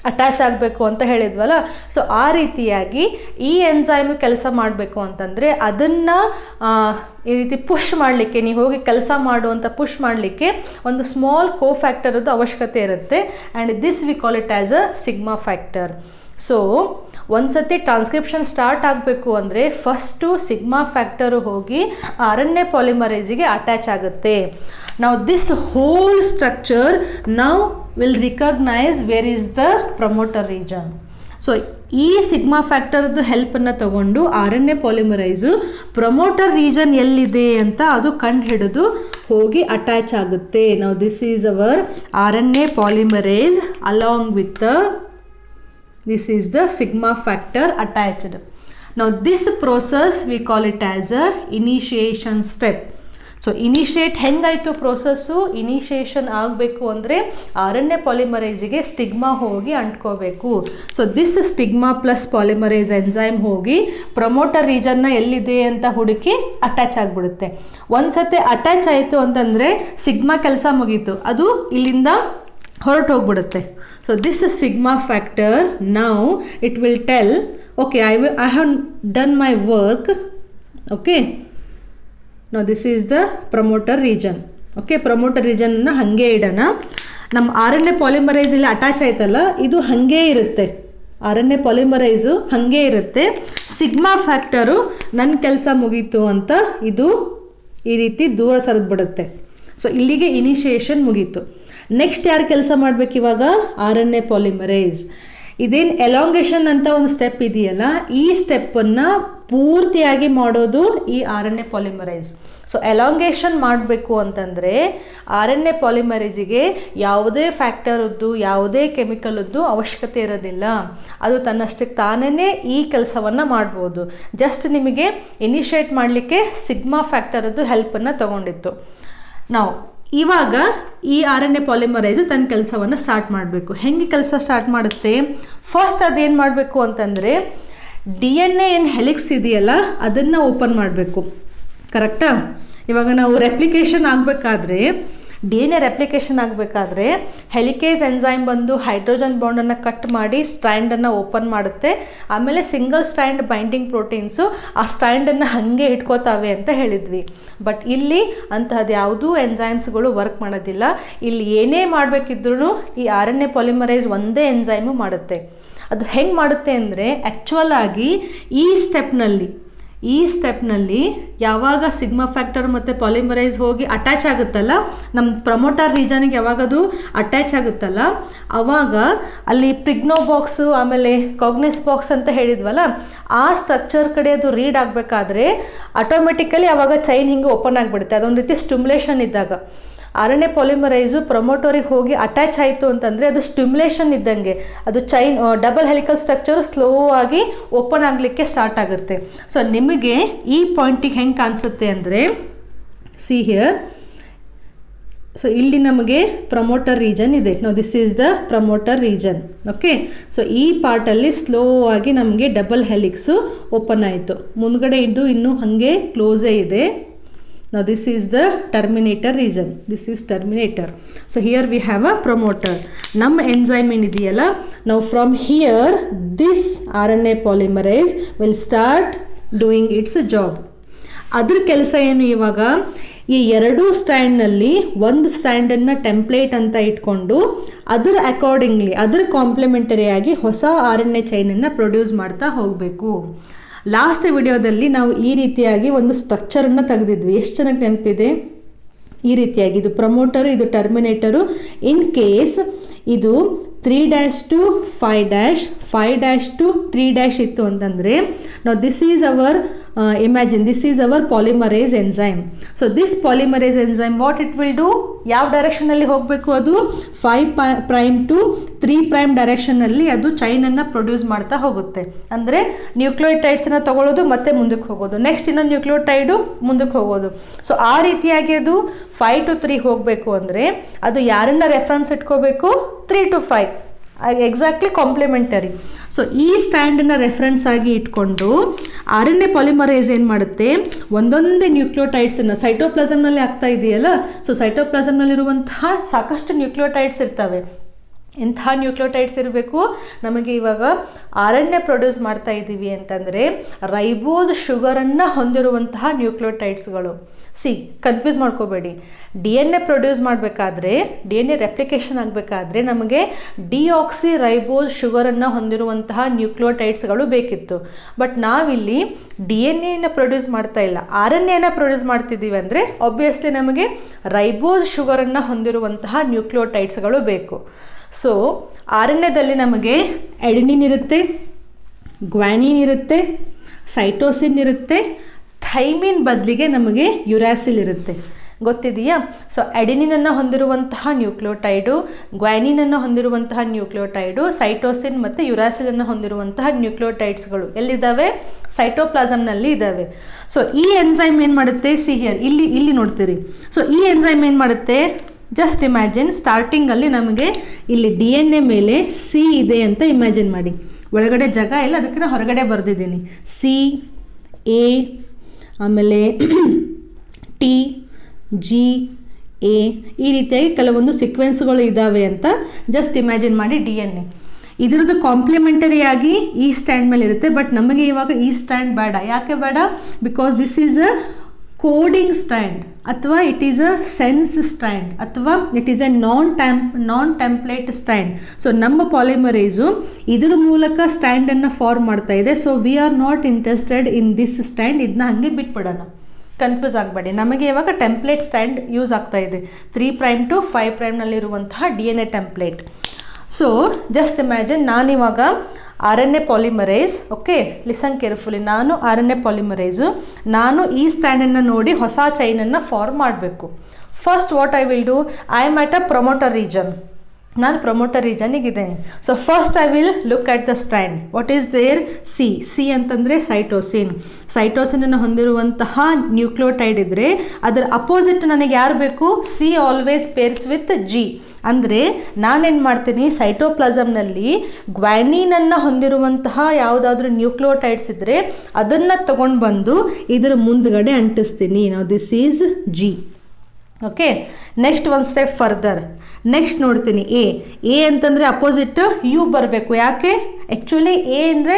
ಅಟ್ಯಾಚ್ ಆಗಬೇಕು ಅಂತ ಹೇಳಿದ್ವಲ್ಲ. ಸೊ ಆ ರೀತಿಯಾಗಿ ಈ ಎನ್ಸೈಮು ಕೆಲಸ ಮಾಡಬೇಕು ಅಂತಂದರೆ ಅದನ್ನು ಈ ರೀತಿ ಪುಷ್ ಮಾಡಲಿಕ್ಕೆ, ನೀವು ಹೋಗಿ ಕೆಲಸ ಮಾಡು ಅಂತ ಪುಷ್ ಮಾಡಲಿಕ್ಕೆ ಒಂದು ಸ್ಮಾಲ್ ಕೋಫ್ಯಾಕ್ಟರದ್ದು ಅವಶ್ಯಕತೆ ಇರುತ್ತೆ. And this we call it as a sigma factor. So ಒಂದು ಸತಿ ಟ್ರಾನ್ಸ್ಕ್ರಿಪ್ಷನ್ ಸ್ಟಾರ್ಟ್ ಆಗಬೇಕು ಅಂದರೆ ಫಸ್ಟು ಸಿಗ್ಮಾ ಫ್ಯಾಕ್ಟರು ಹೋಗಿ RNA ಪಾಲಿಮರೈಸಿಗೆ ಅಟ್ಯಾಚ್ ಆಗುತ್ತೆ. ನಾವು ದಿಸ್ ಹೋಲ್ ಸ್ಟ್ರಕ್ಚರ್ ನಾವು will recognise where is the promoter region. So ಈ ಸಿಗ್ಮಾ ಫ್ಯಾಕ್ಟರ್ದು ಹೆಲ್ಪನ್ನು ತಗೊಂಡು RNA ಪಾಲಿಮರೈಸು ಪ್ರಮೋಟರ್ ರೀಜನ್ ಎಲ್ಲಿದೆ ಅಂತ ಅದು ಕಂಡು ಹಿಡಿದು ಹೋಗಿ ಅಟ್ಯಾಚ್ ಆಗುತ್ತೆ. ನಾವು this is our RNA polymerise along with this is the sigma factor attached. Now this process we call it as a initiation step. So initiate ಹೆಂಗಾಯಿತು ಪ್ರೋಸೆಸ್ಸು? ಇನಿಷಿಯೇಷನ್ ಆಗಬೇಕು ಅಂದರೆ RNA ಪಾಲಿಮರೈಸಿಗೆ ಸ್ಟಿಗ್ಮಾ ಹೋಗಿ ಅಂಟ್ಕೋಬೇಕು. So this stigma plus polymerase enzyme ಹೋಗಿ promoter ರೀಜನ್ನ ಎಲ್ಲಿದೆ ಅಂತ ಹುಡುಕಿ ಅಟ್ಯಾಚ್ ಆಗಿಬಿಡುತ್ತೆ. ಒಂದು ಸತಿ ಅಟ್ಯಾಚ್ ಆಯಿತು ಅಂತಂದರೆ ಸಿಗ್ಮಾ ಕೆಲಸ ಮುಗೀತು, ಅದು ಇಲ್ಲಿಂದ ಹೊರಟು ಹೋಗ್ಬಿಡುತ್ತೆ. So this is sigma factor. Now it will tell, okay, I have done my work. Okay, now this is the promoter region. Okay, promoter region na hange idana. ನಮ್ಮ RNA ಪಾಲಿಮರೈಸ್ ಇಲ್ಲಿ attach ಆಯ್ತಲ್ಲ, ಇದು ಹಾಗೇ ಇರುತ್ತೆ. RNA ಪಾಲಿಮರೈಸು ಹಾಗೇ ಇರುತ್ತೆ. Sigma factor ನನ್ನ ಕೆಲಸ ಮುಗೀತು ಅಂತ ಇದು ಈ ರೀತಿ ದೂರ ಸರಿದ್ಬಿಡುತ್ತೆ. ಸೊ ಇಲ್ಲಿಗೆ ಇನಿಷಿಯೇಷನ್ ಮುಗೀತು. ನೆಕ್ಸ್ಟ್ ಯಾರು ಕೆಲಸ ಮಾಡಬೇಕು ಇವಾಗ? RNA polymerise. ಇದೇನು ಎಲಾಂಗೇಷನ್ ಅಂತ ಒಂದು ಸ್ಟೆಪ್ ಇದೆಯಲ್ಲ, ಈ ಸ್ಟೆಪ್ಪನ್ನು ಪೂರ್ತಿಯಾಗಿ ಮಾಡೋದು ಈ RNA ಪಾಲಿಮರೈಸ್. ಸೊ ಎಲಾಂಗೇಷನ್ ಮಾಡಬೇಕು ಅಂತಂದರೆ RNA ಪಾಲಿಮರೈಸಿಗೆ ಯಾವುದೇ ಫ್ಯಾಕ್ಟರದ್ದು ಯಾವುದೇ ಕೆಮಿಕಲದ್ದು ಅವಶ್ಯಕತೆ ಇರೋದಿಲ್ಲ. ಅದು ತನ್ನಷ್ಟಕ್ಕೆ ತಾನೇ ಈ ಕೆಲಸವನ್ನು ಮಾಡ್ಬೋದು. ಜಸ್ಟ್ ನಿಮಗೆ ಇನಿಷಿಯೇಟ್ ಮಾಡಲಿಕ್ಕೆ ಸಿಗ್ಮಾ ಫ್ಯಾಕ್ಟರದ್ದು ಹೆಲ್ಪನ್ನು ತಗೊಂಡಿತ್ತು. ನಾವು ಇವಾಗ ಈ RNA ಪಾಲಿಮರೈಸು ತನ್ನ ಕೆಲಸವನ್ನು ಸ್ಟಾರ್ಟ್ ಮಾಡಬೇಕು. ಹೆಂಗೆ ಕೆಲಸ ಸ್ಟಾರ್ಟ್ ಮಾಡುತ್ತೆ? ಫಸ್ಟ್ ಅದೇನು ಮಾಡಬೇಕು ಅಂತಂದರೆ DNA ಏನು ಹೆಲಿಕ್ಸ್ ಇದೆಯಲ್ಲ ಅದನ್ನು ಓಪನ್ ಮಾಡಬೇಕು. ಕರೆಕ್ಟಾ? ಇವಾಗ ನಾವು ರೆಪ್ಲಿಕೇಶನ್ ಆಗಬೇಕಾದ್ರೆ DNA ರೆಪ್ಲಿಕೇಶನ್ ಆಗಬೇಕಾದ್ರೆ ಹೆಲಿಕೇಸ್ ಎನ್ಸೈಮ್ ಬಂದು ಹೈಡ್ರೋಜನ್ ಬಾಂಡನ್ನು ಕಟ್ ಮಾಡಿ ಸ್ಟ್ರ್ಯಾಂಡನ್ನು ಓಪನ್ ಮಾಡುತ್ತೆ. ಆಮೇಲೆ ಸಿಂಗಲ್ ಸ್ಟ್ರ್ಯಾಂಡ್ ಬೈಂಡಿಂಗ್ ಪ್ರೋಟೀನ್ಸು ಆ ಸ್ಟ್ರ್ಯಾಂಡನ್ನು ಹಾಗೆ ಇಟ್ಕೋತಾವೆ ಅಂತ ಹೇಳಿದ್ವಿ. ಬಟ್ ಇಲ್ಲಿ ಅಂತಹದ್ದು ಯಾವುದೂ ಎನ್ಸೈಮ್ಸ್ಗಳು ವರ್ಕ್ ಮಾಡೋದಿಲ್ಲ. ಇಲ್ಲಿ ಏನೇ ಮಾಡಬೇಕಿದ್ರೂ ಈ RNA ಪಾಲಿಮರೈಸ್ ಒಂದೇ ಎನ್ಸೈಮು ಮಾಡುತ್ತೆ. ಅದು ಹೆಂಗೆ ಮಾಡುತ್ತೆ ಅಂದರೆ ಆ್ಯಕ್ಚುಯಲ್ ಆಗಿ ಈ ಸ್ಟೆಪ್ನಲ್ಲಿ ಯಾವಾಗ ಸಿಗ್ಮಾ ಫ್ಯಾಕ್ಟರ್ ಮತ್ತು ಪಾಲಿಮರೈಸ್ ಹೋಗಿ ಅಟ್ಯಾಚ್ ಆಗುತ್ತಲ್ಲ, ನಮ್ಮ ಪ್ರಮೋಟರ್ ರೀಜನ್ಗೆ ಯಾವಾಗ ಅದು ಅಟ್ಯಾಚ್ ಆಗುತ್ತಲ್ಲ, ಆವಾಗ ಅಲ್ಲಿ ಪ್ರಿಗ್ನೋ ಬಾಕ್ಸು ಆಮೇಲೆ ಕಾಗ್ನೆಸ್ ಬಾಕ್ಸ್ ಅಂತ ಹೇಳಿದ್ವಲ್ಲ, ಆ ಸ್ಟ್ರಕ್ಚರ್ ಕಡೆ ಅದು ರೀಡ್ ಆಗಬೇಕಾದ್ರೆ ಆಟೋಮೆಟಿಕಲಿ ಆವಾಗ ಚೈನ್ ಹಿಂಗೆ ಓಪನ್ ಆಗಿಬಿಡುತ್ತೆ. ಅದೊಂದು ರೀತಿ ಸ್ಟಿಮ್ಯುಲೇಷನ್ ಇದ್ದಾಗ RNA ಪಾಲಿಮರೈಸು ಪ್ರಮೋಟರಿಗೆ ಹೋಗಿ ಅಟ್ಯಾಚ್ ಆಯಿತು ಅಂತಂದರೆ ಅದು ಸ್ಟಿಮ್ಯುಲೇಷನ್ ಇದ್ದಂಗೆ ಅದು chain double helical structure slow ಆಗಿ ಓಪನ್ ಆಗಲಿಕ್ಕೆ ಸ್ಟಾರ್ಟ್ ಆಗುತ್ತೆ. ಸೊ ನಿಮಗೆ ಈ ಪಾಯಿಂಟಿಗೆ ಹೆಂಗೆ ಕಾಣಿಸುತ್ತೆ ಅಂದರೆ, ಸಿ ಹಿಯರ್, ಸೊ ಇಲ್ಲಿ ನಮಗೆ ಪ್ರಮೋಟರ್ ರೀಜನ್ ಇದೆ. This is the promoter region. Okay, so ಈ ಪಾರ್ಟಲ್ಲಿ ಸ್ಲೋ ಆಗಿ ನಮಗೆ ಡಬಲ್ ಹೆಲಿಕ್ಸು ಓಪನ್ ಆಯಿತು. ಮುಂದ್ಗಡೆ ಇದು ಇನ್ನೂ ಹಾಗೆ ಕ್ಲೋಸೇ ಇದೆ. Now this is the terminator region. This is terminator. So here we have a promoter. ನಮ್ಮ enzyme ಏನಿದೆಯಲ್ಲ, now from here this RNA polymerase will start doing its job. ಅದ್ರ ಕೆಲಸ ಏನು? ಇವಾಗ ಈ ಎರಡೂ ಸ್ಟ್ಯಾಂಡ್ನಲ್ಲಿ ಒಂದು ಸ್ಟ್ಯಾಂಡನ್ನು ಟೆಂಪ್ಲೇಟ್ ಅಂತ ಇಟ್ಕೊಂಡು ಅದರ ಅಕಾರ್ಡಿಂಗ್ಲಿ ಅದರ ಕಾಂಪ್ಲಿಮೆಂಟರಿಯಾಗಿ ಹೊಸ RNA ಚೈನನ್ನು ಪ್ರೊಡ್ಯೂಸ್ ಮಾಡ್ತಾ ಹೋಗಬೇಕು. ಲಾಸ್ಟ್ ವಿಡಿಯೋದಲ್ಲಿ ನಾವು ಈ ರೀತಿಯಾಗಿ ಒಂದು ಸ್ಟ್ರಕ್ಚರನ್ನು ತೆಗೆದಿದ್ವಿ. ಎಷ್ಟು ಚೆನ್ನಾಗಿ ನೆನಪಿದೆ? ಈ ರೀತಿಯಾಗಿ ಇದು ಪ್ರಮೋಟರು, ಇದು ಟರ್ಮಿನೇಟರು. ಇನ್ ಕೇಸ್ ಇದು 3' to 5' 5' to 3' ಇತ್ತು ಅಂತಂದರೆ ನಾವು this is our imagine this is our polymerase enzyme. So this polymerase enzyme what it will do? ಯಾವ ಡೈರೆಕ್ಷನಲ್ಲಿ ಹೋಗಬೇಕು? ಅದು 5' to 3' ಡೈರೆಕ್ಷನಲ್ಲಿ ಅದು ಚೈನನ್ನು ಪ್ರೊಡ್ಯೂಸ್ ಮಾಡ್ತಾ ಹೋಗುತ್ತೆ. ಅಂದರೆ ನ್ಯೂಕ್ಲಿಯೋಟೈಡ್ಸನ್ನು ತಗೊಳ್ಳೋದು ಮತ್ತೆ ಮುಂದಕ್ಕೆ ಹೋಗೋದು, ನೆಕ್ಸ್ಟ್ ಇನ್ನೊಂದು ನ್ಯೂಕ್ಲಿಯೋಟೈಡು ಮುಂದಕ್ಕೆ ಹೋಗೋದು. ಸೊ ಆ ರೀತಿಯಾಗಿ ಅದು 5 to 3 ಹೋಗಬೇಕು ಅಂದರೆ ಅದು ಯಾರನ್ನ ರೆಫರೆನ್ಸ್ ಇಟ್ಕೋಬೇಕು? 3 to 5 ಎಕ್ಸಾಕ್ಟ್ಲಿ ಕಾಂಪ್ಲಿಮೆಂಟರಿ. ಸೊ ಈ ಸ್ಟ್ಯಾಂಡನ್ನು ರೆಫರೆನ್ಸ್ ಆಗಿ ಇಟ್ಕೊಂಡು RNA ಪಾಲಿಮರೈಸ್ ಏನು ಮಾಡುತ್ತೆ? ಒಂದೊಂದೇ ನ್ಯೂಕ್ಲಿಯೋಟೈಡ್ಸನ್ನು ಸೈಟೋಪ್ಲಾಸಮ್ನಲ್ಲಿ ಆಗ್ತಾ ಇದೆಯಲ್ಲ, ಸೊ ಸೈಟೋಪ್ಲಾಸಮ್ನಲ್ಲಿರುವಂತಹ ಸಾಕಷ್ಟು ನ್ಯೂಕ್ಲಿಯೋಟೈಡ್ಸ್ ಇರ್ತವೆ. ಇಂಥ ನ್ಯೂಕ್ಲಿಯೋಟೈಡ್ಸ್ ಇರಬೇಕು. ನಮಗೆ ಇವಾಗ RNA ಪ್ರೊಡ್ಯೂಸ್ ಮಾಡ್ತಾ ಇದ್ದೀವಿ ಅಂತಂದರೆ ರೈಬೋಸ್ ಶುಗರನ್ನು ಹೊಂದಿರುವಂತಹ ನ್ಯೂಕ್ಲಿಯೋಟೈಡ್ಸ್ಗಳು. ಕನ್ಫ್ಯೂಸ್ ಮಾಡ್ಕೋಬೇಡಿ. DNA ಪ್ರೊಡ್ಯೂಸ್ ಮಾಡಬೇಕಾದ್ರೆ, DNA ರೆಪ್ಲಿಕೇಶನ್ ಆಗಬೇಕಾದ್ರೆ ನಮಗೆ ಡಿಆಕ್ಸಿ ರೈಬೋಸ್ ಶುಗರನ್ನು ಹೊಂದಿರುವಂತಹ ನ್ಯೂಕ್ಲಿಯೋಟೈಡ್ಸ್ಗಳು ಬೇಕಿತ್ತು. ಬಟ್ ನಾವಿಲ್ಲಿ DNA ಪ್ರೊಡ್ಯೂಸ್ ಮಾಡ್ತಾ ಇಲ್ಲ, RNA ಪ್ರೊಡ್ಯೂಸ್ ಮಾಡ್ತಿದ್ದೀವಿ ಅಂದರೆ ಆಬ್ವಿಯಸ್ಲಿ ನಮಗೆ ರೈಬೋಸ್ ಶುಗರನ್ನು ಹೊಂದಿರುವಂತಹ ನ್ಯೂಕ್ಲಿಯೋಟೈಡ್ಸ್ಗಳು ಬೇಕು. ಸೊ RNAದಲ್ಲಿ ನಮಗೆ ಎಡಿನಿನ್ ಇರುತ್ತೆ, ಗ್ವಾನಿನ್ ಇರುತ್ತೆ, ಸೈಟೋಸಿನ್ ಇರುತ್ತೆ, ಥೈಮಿನ್ ಬದಲಿಗೆ ನಮಗೆ ಯುರಾಸಿಲ್ ಇರುತ್ತೆ. ಗೊತ್ತಿದೆಯಾ? ಸೊ ಎಡಿನಿನನ್ನು ಹೊಂದಿರುವಂತಹ ನ್ಯೂಕ್ಲಿಯೋಟೈಡು, ಗ್ವಾನಿನನ್ನು ಹೊಂದಿರುವಂತಹ ನ್ಯೂಕ್ಲಿಯೋಟೈಡು, ಸೈಟೋಸಿನ್ ಮತ್ತು ಯುರಾಸಿಲನ್ನು ಹೊಂದಿರುವಂತಹ ನ್ಯೂಕ್ಲಿಯೋಟೈಡ್ಸ್ಗಳು ಎಲ್ಲಿದ್ದಾವೆ? ಸೈಟೋಪ್ಲಾಸಮ್ನಲ್ಲಿ ಇದ್ದಾವೆ. ಸೊ ಈ ಎನ್ಸೈಮ್ ಏನು ಮಾಡುತ್ತೆ? ಹಿಯರ್ ಇಲ್ಲಿ ನೋಡ್ತೀರಿ. ಸೊ ಈ ಎನ್ಸೈಮ್ ಏನು ಮಾಡುತ್ತೆ? ಜಸ್ಟ್ ಇಮ್ಯಾಜಿನ್, ಸ್ಟಾರ್ಟಿಂಗಲ್ಲಿ ನಮಗೆ ಇಲ್ಲಿ DNA ಮೇಲೆ C ಇದೆ ಅಂತ ಇಮ್ಯಾಜಿನ್ ಮಾಡಿ. ಒಳಗಡೆ ಜಾಗ ಇಲ್ಲ, ಅದಕ್ಕೆ ನಾನು ಹೊರಗಡೆ ಬರೆದಿದ್ದೀನಿ. C, A, ಆಮೇಲೆ T, G, A, ಈ ರೀತಿಯಾಗಿ ಕೆಲವೊಂದು ಸೀಕ್ವೆನ್ಸ್ಗಳು ಇದ್ದಾವೆ ಅಂತ ಜಸ್ಟ್ ಇಮ್ಯಾಜಿನ್ ಮಾಡಿ. DNA ಇದರದ್ದು ಕಾಂಪ್ಲಿಮೆಂಟರಿಯಾಗಿ ಈ ಸ್ಟ್ಯಾಂಡ್ ಮೇಲೆ ಇರುತ್ತೆ. ಬಟ್ ನಮಗೆ ಇವಾಗ ಈ ಸ್ಟ್ಯಾಂಡ್ ಬೇಡ. ಯಾಕೆ ಬೇಡ? Because this is a coding strand, ಅಥವಾ it is a sense strand, ಅಥವಾ it is a non template strand. So ನಮ್ಮ ಪಾಲಿಮರೈಸು ಇದರ ಮೂಲಕ ಸ್ಟ್ಯಾಂಡನ್ನು ಫಾರ್ಮ್ ಮಾಡ್ತಾ ಇದೆ. So we are not interested in this strand. ಇದನ್ನ ಹಾಗೆ ಬಿಟ್ಬಿಡೋಣ. ಕನ್ಫ್ಯೂಸ್ ಆಗಬೇಡಿ. ನಮಗೆ ಇವಾಗ ಟೆಂಪ್ಲೇಟ್ ಸ್ಟ್ಯಾಂಡ್ ಯೂಸ್ ಆಗ್ತಾ ಇದೆ. 3' to 5'ನಲ್ಲಿರುವಂತಹ DNA template. So just imagine ನಾನಿವಾಗ RNA polymerase, okay listen carefully, ನಾನು RNA ಪಾಲಿಮರೈಸು, ನಾನು ಈ ಸ್ಟ್ಯಾಂಡನ್ನು ನೋಡಿ ಹೊಸ ಚೈನನ್ನು ಫಾರ್ಮ್ ಮಾಡಬೇಕು. First what I will do, I am at a promoter region, ನಾನು ಪ್ರೊಮೋಟರ್ ರೀಜನಿಗಿದ್ದೇನೆ. So first I will look at the strand, what is there, C ಅಂತಂದರೆ ಸೈಟೋಸಿನ್. ಸೈಟೋಸಿನನ್ನು ಹೊಂದಿರುವಂತಹ ನ್ಯೂಕ್ಲಿಯೋಟೈಡ್ ಇದ್ದರೆ ಅದರ ಅಪೋಸಿಟ್ ನನಗೆ ಯಾರು ಬೇಕು, C always pairs with G. ಅಂದರೆ ನಾನೇನು ಮಾಡ್ತೀನಿ, ಸೈಟೋಪ್ಲಾಸಮ್ನಲ್ಲಿ ಗ್ವಾನಿನನ್ನು ಹೊಂದಿರುವಂತಹ ಯಾವುದಾದ್ರೂ ನ್ಯೂಕ್ಲಿಯೋಟೈಡ್ಸ್ ಇದ್ದರೆ ಅದನ್ನು ತಗೊಂಡು ಬಂದು ಇದರ ಮುಂದ್ಗಡೆ ಅಂಟಿಸ್ತೀನಿ. ನಾವು this is G. Okay, next ಒಂದು ಸ್ಟೆಪ್ ಫರ್ದರ್, ನೆಕ್ಸ್ಟ್ ನೋಡ್ತೀನಿ ಎ ಅಂತಂದರೆ ಅಪೋಸಿಟ್ ಯು ಬರಬೇಕು. ಯಾಕೆ, ಆ್ಯಕ್ಚುಲಿ ಎ ಅಂದರೆ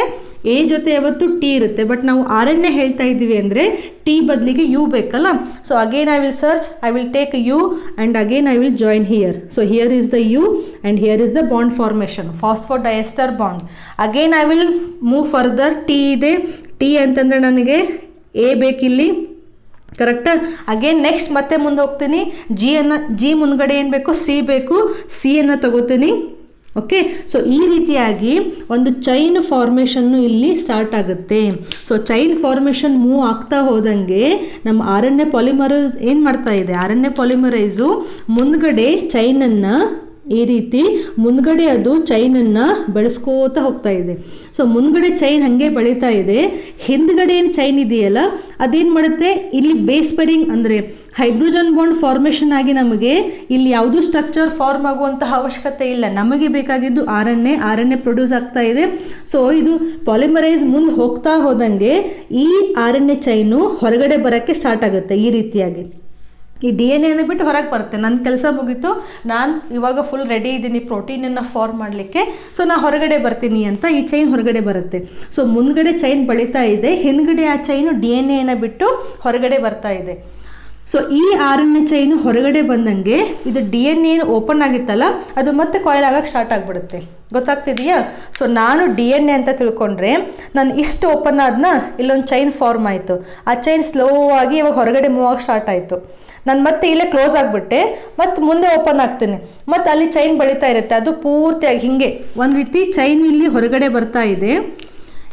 ಎ ಜೊತೆ ಯಾವತ್ತು ಟಿ ಇರುತ್ತೆ, ಬಟ್ ನಾವು RNA ಹೇಳ್ತಾ ಇದ್ದೀವಿ ಅಂದರೆ ಟಿ ಬದಲಿಗೆ ಯು ಬೇಕಲ್ಲ. So again I will search, I will take U and again I will join here. So here is the U and here is the bond formation, phosphodiester bond. Again I will move further, T ಇದೆ, T ಅಂತಂದರೆ ನನಗೆ A ಬೇಕಿಲ್ಲಿ, ಕರೆಕ್ಟಾ. Again next ಮತ್ತೆ ಮುಂದೆ ಹೋಗ್ತೀನಿ, G ಮುಂದ್ಗಡೆ ಏನು ಬೇಕು, ಸಿ ಬೇಕು, ಸಿಯನ್ನು ತಗೋತೀನಿ. ಓಕೆ, ಸೊ ಈ ರೀತಿಯಾಗಿ ಒಂದು ಚೈನ್ ಫಾರ್ಮೇಷನ್ನು ಇಲ್ಲಿ ಸ್ಟಾರ್ಟ್ ಆಗುತ್ತೆ. ಸೊ ಚೈನ್ ಫಾರ್ಮೇಷನ್ ಮೂವ್ ಆಗ್ತಾ ಹೋದಂಗೆ ನಮ್ಮ RNA ಪಾಲಿಮರೈಸ್ ಏನು ಮಾಡ್ತಾ ಇದೆ, RNA ಪಾಲಿಮರೈಸು ಮುಂದ್ಗಡೆ ಚೈನನ್ನು ಈ ರೀತಿ ಮುಂದ್ಗಡೆ ಅದು ಚೈನನ್ನು ಬೆಳೆಸ್ಕೋತಾ ಹೋಗ್ತಾ ಇದೆ. ಸೊ ಮುಂದ್ಗಡೆ ಚೈನ್ ಹಾಗೆ ಬೆಳೀತಾ ಇದೆ, ಹಿಂದ್ಗಡೆ ಏನು ಚೈನ್ ಇದೆಯಲ್ಲ ಅದೇನು ಮಾಡುತ್ತೆ, ಇಲ್ಲಿ ಬೇಸ್ ಪೇರಿಂಗ್ ಅಂದರೆ ಹೈಡ್ರೋಜನ್ ಬಾಂಡ್ ಫಾರ್ಮೇಷನ್ ಆಗಿ ನಮಗೆ ಇಲ್ಲಿ ಯಾವುದೂ ಸ್ಟ್ರಕ್ಚರ್ ಫಾರ್ಮ್ ಆಗುವಂತಹ ಅವಶ್ಯಕತೆ ಇಲ್ಲ. ನಮಗೆ ಬೇಕಾಗಿದ್ದು RNA ಪ್ರೊಡ್ಯೂಸ್ ಆಗ್ತಾ ಇದೆ. ಸೊ ಇದು ಪಾಲಿಮರೈಸ್ ಮುಂದೆ ಹೋಗ್ತಾ ಹೋದಂಗೆ ಈ RNA ಚೈನು ಹೊರಗಡೆ ಬರೋಕ್ಕೆ ಸ್ಟಾರ್ಟ್ ಆಗುತ್ತೆ. ಈ ರೀತಿಯಾಗಿ ಈ DNA ಬಿಟ್ಟು ಹೊರಗೆ ಬರುತ್ತೆ. ನನ್ನ ಕೆಲಸ ಮುಗೀತು, ನಾನು ಇವಾಗ ಫುಲ್ ರೆಡಿ ಇದ್ದೀನಿ ಪ್ರೋಟೀನನ್ನು ಫಾರ್ಮ್ ಮಾಡಲಿಕ್ಕೆ, ಸೊ ನಾನು ಹೊರಗಡೆ ಬರ್ತೀನಿ ಅಂತ ಈ ಚೈನ್ ಹೊರಗಡೆ ಬರುತ್ತೆ. ಸೊ ಮುಂದ್ಗಡೆ ಚೈನ್ ಬೆಳೀತಾ ಇದೆ, ಹಿಂದ್ಗಡೆ ಆ ಚೈನು DNA ಬಿಟ್ಟು ಹೊರಗಡೆ ಬರ್ತಾ ಇದೆ. ಸೊ ಈ RNA ಚೈನು ಹೊರಗಡೆ ಬಂದಂಗೆ ಇದು DNA ಓಪನ್ ಆಗಿತ್ತಲ್ಲ ಅದು ಮತ್ತೆ ಕಾಯಿಲ್ ಆಗಕ್ಕೆ ಸ್ಟಾರ್ಟ್ ಆಗಿಬಿಡುತ್ತೆ. ಗೊತ್ತಾಗ್ತಿದೆಯಾ? ಸೊ ನಾನು DNA ಅಂತ ತಿಳ್ಕೊಂಡ್ರೆ ನಾನು ಇಷ್ಟು ಓಪನ್ ಆದ್ನ ಇಲ್ಲೊಂದು ಚೈನ್ ಫಾರ್ಮ್ ಆಯಿತು, ಆ ಚೈನ್ ಸ್ಲೋ ಆಗಿ ಇವಾಗ ಹೊರಗಡೆ ಮೂವ್ ಆಗಿ ಸ್ಟಾರ್ಟ್ ಆಯಿತು. ನಾನು ಮತ್ತೆ ಇಲ್ಲೇ ಕ್ಲೋಸ್ ಆಗಿಬಿಟ್ಟೆ, ಮತ್ತು ಮುಂದೆ ಓಪನ್ ಆಗ್ತೀನಿ, ಮತ್ತು ಅಲ್ಲಿ ಚೈನ್ ಬೆಳೀತಾ ಇರುತ್ತೆ. ಅದು ಪೂರ್ತಿಯಾಗಿ ಹೀಗೆ ಒಂದು ರೀತಿ ಚೈನ್ ಇಲ್ಲಿ ಹೊರಗಡೆ ಬರ್ತಾ ಇದೆ,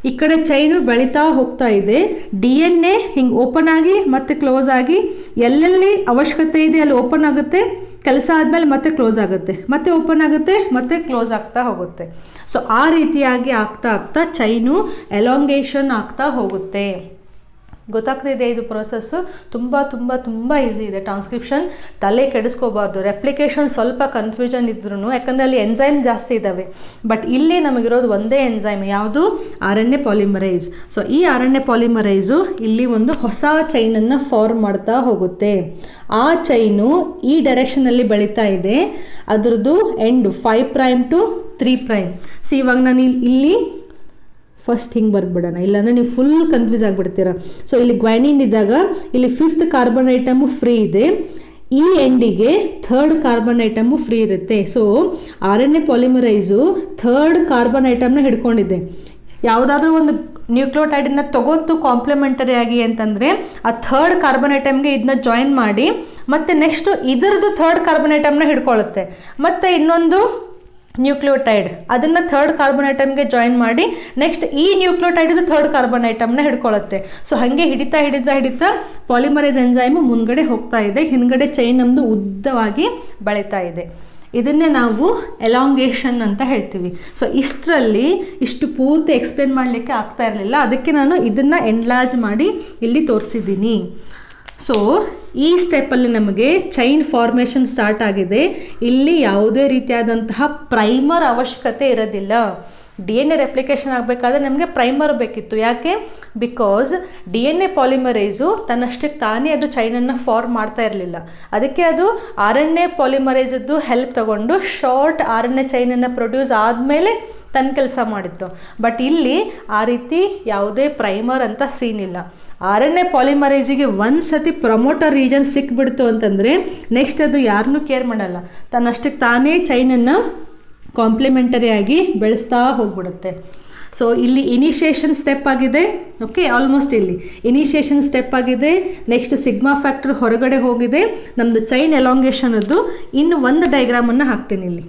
ಈ ಕಡೆ ಚೈನು ಬೆಳೀತಾ ಹೋಗ್ತಾ ಇದೆ. DNA ಹಿಂಗೆ ಓಪನ್ ಆಗಿ ಮತ್ತೆ ಕ್ಲೋಸ್ ಆಗಿ ಎಲ್ಲೆಲ್ಲಿ ಅವಶ್ಯಕತೆ ಇದೆ ಅಲ್ಲಿ ಓಪನ್ ಆಗುತ್ತೆ, ಕೆಲಸ ಆದಮೇಲೆ ಮತ್ತೆ ಕ್ಲೋಸ್ ಆಗುತ್ತೆ, ಮತ್ತೆ ಓಪನ್ ಆಗುತ್ತೆ, ಮತ್ತೆ ಕ್ಲೋಸ್ ಆಗ್ತಾ ಹೋಗುತ್ತೆ. ಸೊ ಆ ರೀತಿಯಾಗಿ ಆಗ್ತಾ ಆಗ್ತಾ ಚೈನು ಎಲಾಂಗೇಷನ್ ಆಗ್ತಾ ಹೋಗುತ್ತೆ. ಗೊತ್ತಾಗ್ತಿದೆ ಇದು ಪ್ರೊಸೆಸ್ಸು ತುಂಬ ತುಂಬ ತುಂಬ ಈಸಿ ಇದೆ. ಟ್ರಾನ್ಸ್ಕ್ರಿಪ್ಷನ್ ತಲೆ ಕೆಡಿಸ್ಕೋಬಾರ್ದು. ರೆಪ್ಲಿಕೇಶನ್ ಸ್ವಲ್ಪ ಕನ್ಫ್ಯೂಷನ್ ಇದ್ರೂ, ಯಾಕಂದರೆ ಅಲ್ಲಿ ಎನ್ಸೈಮ್ ಜಾಸ್ತಿ ಇದ್ದಾವೆ, ಬಟ್ ಇಲ್ಲಿ ನಮಗಿರೋದು ಒಂದೇ ಎನ್ಸೈಮ್, ಯಾವುದು, RNA ಪಾಲಿಮರೈಸ್. ಸೊ ಈ RNA ಪಾಲಿಮರೈಸು ಇಲ್ಲಿ ಒಂದು ಹೊಸ ಚೈನನ್ನು ಫಾರ್ಮ್ ಮಾಡ್ತಾ ಹೋಗುತ್ತೆ. ಆ ಚೈನು ಈ ಡೈರೆಕ್ಷನಲ್ಲಿ ಬೆಳೀತಾ ಇದೆ, ಅದರದ್ದು ಎಂಡು 5' to 3'. ಸಿ ಇವಾಗ ನಾನು ಇಲ್ಲಿ ಫಸ್ಟ್ ಹಿಂಗೆ ಬರೆದ್ಬಿಡೋಣ, ಇಲ್ಲಾಂದರೆ ನೀವು ಫುಲ್ ಕನ್ಫ್ಯೂಸ್ ಆಗಿಬಿಡ್ತೀರ. ಸೊ ಇಲ್ಲಿ ಗ್ವಾನಿನ್ ಇದ್ದಾಗ ಇಲ್ಲಿ 5th ಕಾರ್ಬನ್ ಐಟಮು ಫ್ರೀ ಇದೆ, ಈ ಎಂಡಿಗೆ 3rd ಕಾರ್ಬನ್ ಐಟಮು ಫ್ರೀ ಇರುತ್ತೆ. So RNA polymerase 3rd carbon ಐಟಮ್ನ ಹಿಡ್ಕೊಂಡಿದೆ. ಯಾವುದಾದ್ರೂ ಒಂದು ನ್ಯೂಕ್ಲಿಯೋಟೈಡನ್ನು ತಗೋತು ಕಾಂಪ್ಲಿಮೆಂಟರಿ ಆಗಿ ಅಂತಂದರೆ ಆ 3rd ಕಾರ್ಬನ್ ಐಟಮ್ಗೆ ಇದನ್ನ ಜಾಯಿನ್ ಮಾಡಿ ಮತ್ತು ನೆಕ್ಸ್ಟು ಇದರದ್ದು 3rd ಕಾರ್ಬನ್ ಐಟಮ್ನ ಹಿಡ್ಕೊಳ್ಳುತ್ತೆ, ಮತ್ತು ಇನ್ನೊಂದು ನ್ಯೂಕ್ಲಿಯೋಟೈಡ್ ಅದನ್ನು 3rd ಕಾರ್ಬನ್ ಐಟಮ್ಗೆ ಜಾಯಿನ್ ಮಾಡಿ ನೆಕ್ಸ್ಟ್ ಈ ನ್ಯೂಕ್ಲಿಯೋಟೈಡ್ದು 3rd ಕಾರ್ಬನ್ ಐಟಮ್ನ ಹಿಡ್ಕೊಳ್ಳುತ್ತೆ. ಸೊ ಹಾಗೆ ಹಿಡಿತಾ ಹಿಡಿತಾ ಹಿಡಿತಾ ಪಾಲಿಮರೈಸ್ ಎನ್ಸೈಮು ಮುಂದ್ಗಡೆ ಹೋಗ್ತಾ ಇದೆ, ಹಿಂದ್ಗಡೆ ಚೈನ್ ನಮ್ಮದು ಉದ್ದವಾಗಿ ಬೆಳೀತಾ ಇದೆ. ಇದನ್ನೇ ನಾವು ಎಲಾಂಗೇಷನ್ ಅಂತ ಹೇಳ್ತೀವಿ. ಸೊ ಇಷ್ಟರಲ್ಲಿ ಇಷ್ಟು ಪೂರ್ತಿ ಎಕ್ಸ್ಪ್ಲೇನ್ ಮಾಡಲಿಕ್ಕೆ ಆಗ್ತಾ ಇರಲಿಲ್ಲ, ಅದಕ್ಕೆ ನಾನು ಇದನ್ನು ಎನ್ಲಾರ್ಜ್ ಮಾಡಿ ಇಲ್ಲಿ ತೋರಿಸಿದ್ದೀನಿ. ಸೊ ಈ ಸ್ಟೆಪ್ಪಲ್ಲಿ ನಮಗೆ ಚೈನ್ ಫಾರ್ಮೇಷನ್ ಸ್ಟಾರ್ಟ್ ಆಗಿದೆ. ಇಲ್ಲಿ ಯಾವುದೇ ರೀತಿಯಾದಂತಹ ಪ್ರೈಮರ್ ಅವಶ್ಯಕತೆ ಇರೋದಿಲ್ಲ. DNA ರೆಪ್ಲಿಕೇಶನ್ ಆಗಬೇಕಾದ್ರೆ ನಮಗೆ ಪ್ರೈಮರ್ ಬೇಕಿತ್ತು. ಯಾಕೆ? ಬಿಕಾಸ್ DNA ಪಾಲಿಮರೈಸು ತನ್ನಷ್ಟಕ್ಕೆ ತಾನೇ ಅದು ಚೈನನ್ನು ಫಾರ್ಮ್ ಮಾಡ್ತಾ ಇರಲಿಲ್ಲ, ಅದಕ್ಕೆ ಅದು RNA ಪಾಲಿಮರೈಸದ್ದು ಹೆಲ್ಪ್ ತಗೊಂಡು ಶಾರ್ಟ್ RNA ಚೈನನ್ನು ಪ್ರೊಡ್ಯೂಸ್ ಆದಮೇಲೆ ತನ್ನ ಕೆಲಸ ಮಾಡಿತ್ತು. ಬಟ್ ಇಲ್ಲಿ ಆ ರೀತಿ ಯಾವುದೇ ಪ್ರೈಮರ್ ಅಂತ ಸೀನ್ ಇಲ್ಲ. RNA ಪಾಲಿಮರೈಸಿಗೆ ಒಂದು ಸತಿ ಪ್ರಮೋಟರ್ ರೀಜನ್ ಸಿಕ್ಬಿಡ್ತು ಅಂತಂದರೆ ನೆಕ್ಸ್ಟ್ ಅದು ಯಾರನ್ನೂ ಕೇರ್ ಮಾಡಲ್ಲ, ತನ್ನಷ್ಟಕ್ಕೆ ತಾನೇ ಚೈನನ್ನು ಕಾಂಪ್ಲಿಮೆಂಟರಿ ಆಗಿ ಬೆಳೆಸ್ತಾ ಹೋಗ್ಬಿಡುತ್ತೆ. ಸೊ ಇಲ್ಲಿ ಇನಿಷಿಯೇಷನ್ ಸ್ಟೆಪ್ ಆಗಿದೆ. ಓಕೆ, ಆಲ್ಮೋಸ್ಟ್ ಇಲ್ಲಿ ಇನಿಷಿಯೇಷನ್ ಸ್ಟೆಪ್ ಆಗಿದೆ. ನೆಕ್ಸ್ಟ್ ಸಿಗ್ಮಾ ಫ್ಯಾಕ್ಟರ್ ಹೊರಗಡೆ ಹೋಗಿದೆ. ನಮ್ಮದು ಚೈನ್ ಎಲಾಂಗೇಷನದ್ದು ಇನ್ನು ಒಂದು ಡೈಗ್ರಾಮನ್ನು ಹಾಕ್ತೀನಿ ಇಲ್ಲಿ.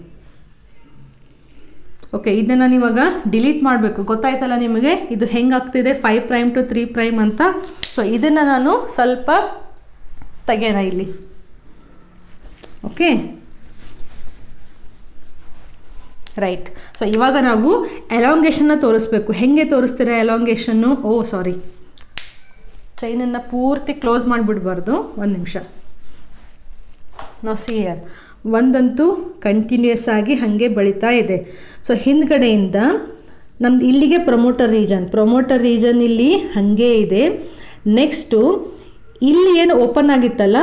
ಓಕೆ, ಇದನ್ನು ನಾನು ಇವಾಗ ಡಿಲೀಟ್ ಮಾಡಬೇಕು. ಗೊತ್ತಾಯ್ತಲ್ಲ ನಿಮಗೆ ಇದು ಹೆಂಗಾಗ್ತಿದೆ 5' to 3' ಅಂತ. ಸೊ ಇದನ್ನು ನಾನು ಸ್ವಲ್ಪ ತೆಗೆಯೋಣ ಇಲ್ಲಿ. Okay, right. ಸೊ ಇವಾಗ ನಾವು ಎಲಾಂಗೇಷನ್ನ ತೋರಿಸ್ಬೇಕು. ಹೇಗೆ ತೋರಿಸ್ತೀರಾ ಎಲಾಂಗೇಷನ್ನು? ಸಾರಿ, ಚೈನನ್ನು ಪೂರ್ತಿ ಕ್ಲೋಸ್ ಮಾಡಿಬಿಡ್ಬಾರ್ದು. ಒಂದು ನಿಮಿಷ. ನಾವು ಸಿಯರ್ ಒಂದಂತೂ ಕಂಟಿನ್ಯೂಯಸ್ ಆಗಿ ಹಾಗೆ ಬೆಳೀತಾ ಇದೆ. ಸೊ ಹಿಂದ್ಗಡೆಯಿಂದ ನಮ್ದು ಇಲ್ಲಿಗೆ ಪ್ರಮೋಟರ್ ರೀಜನ್ ಇಲ್ಲಿ ಹಾಗೇ ಇದೆ. ನೆಕ್ಸ್ಟು ಇಲ್ಲಿ ಏನು ಓಪನ್ ಆಗಿತ್ತಲ್ಲ,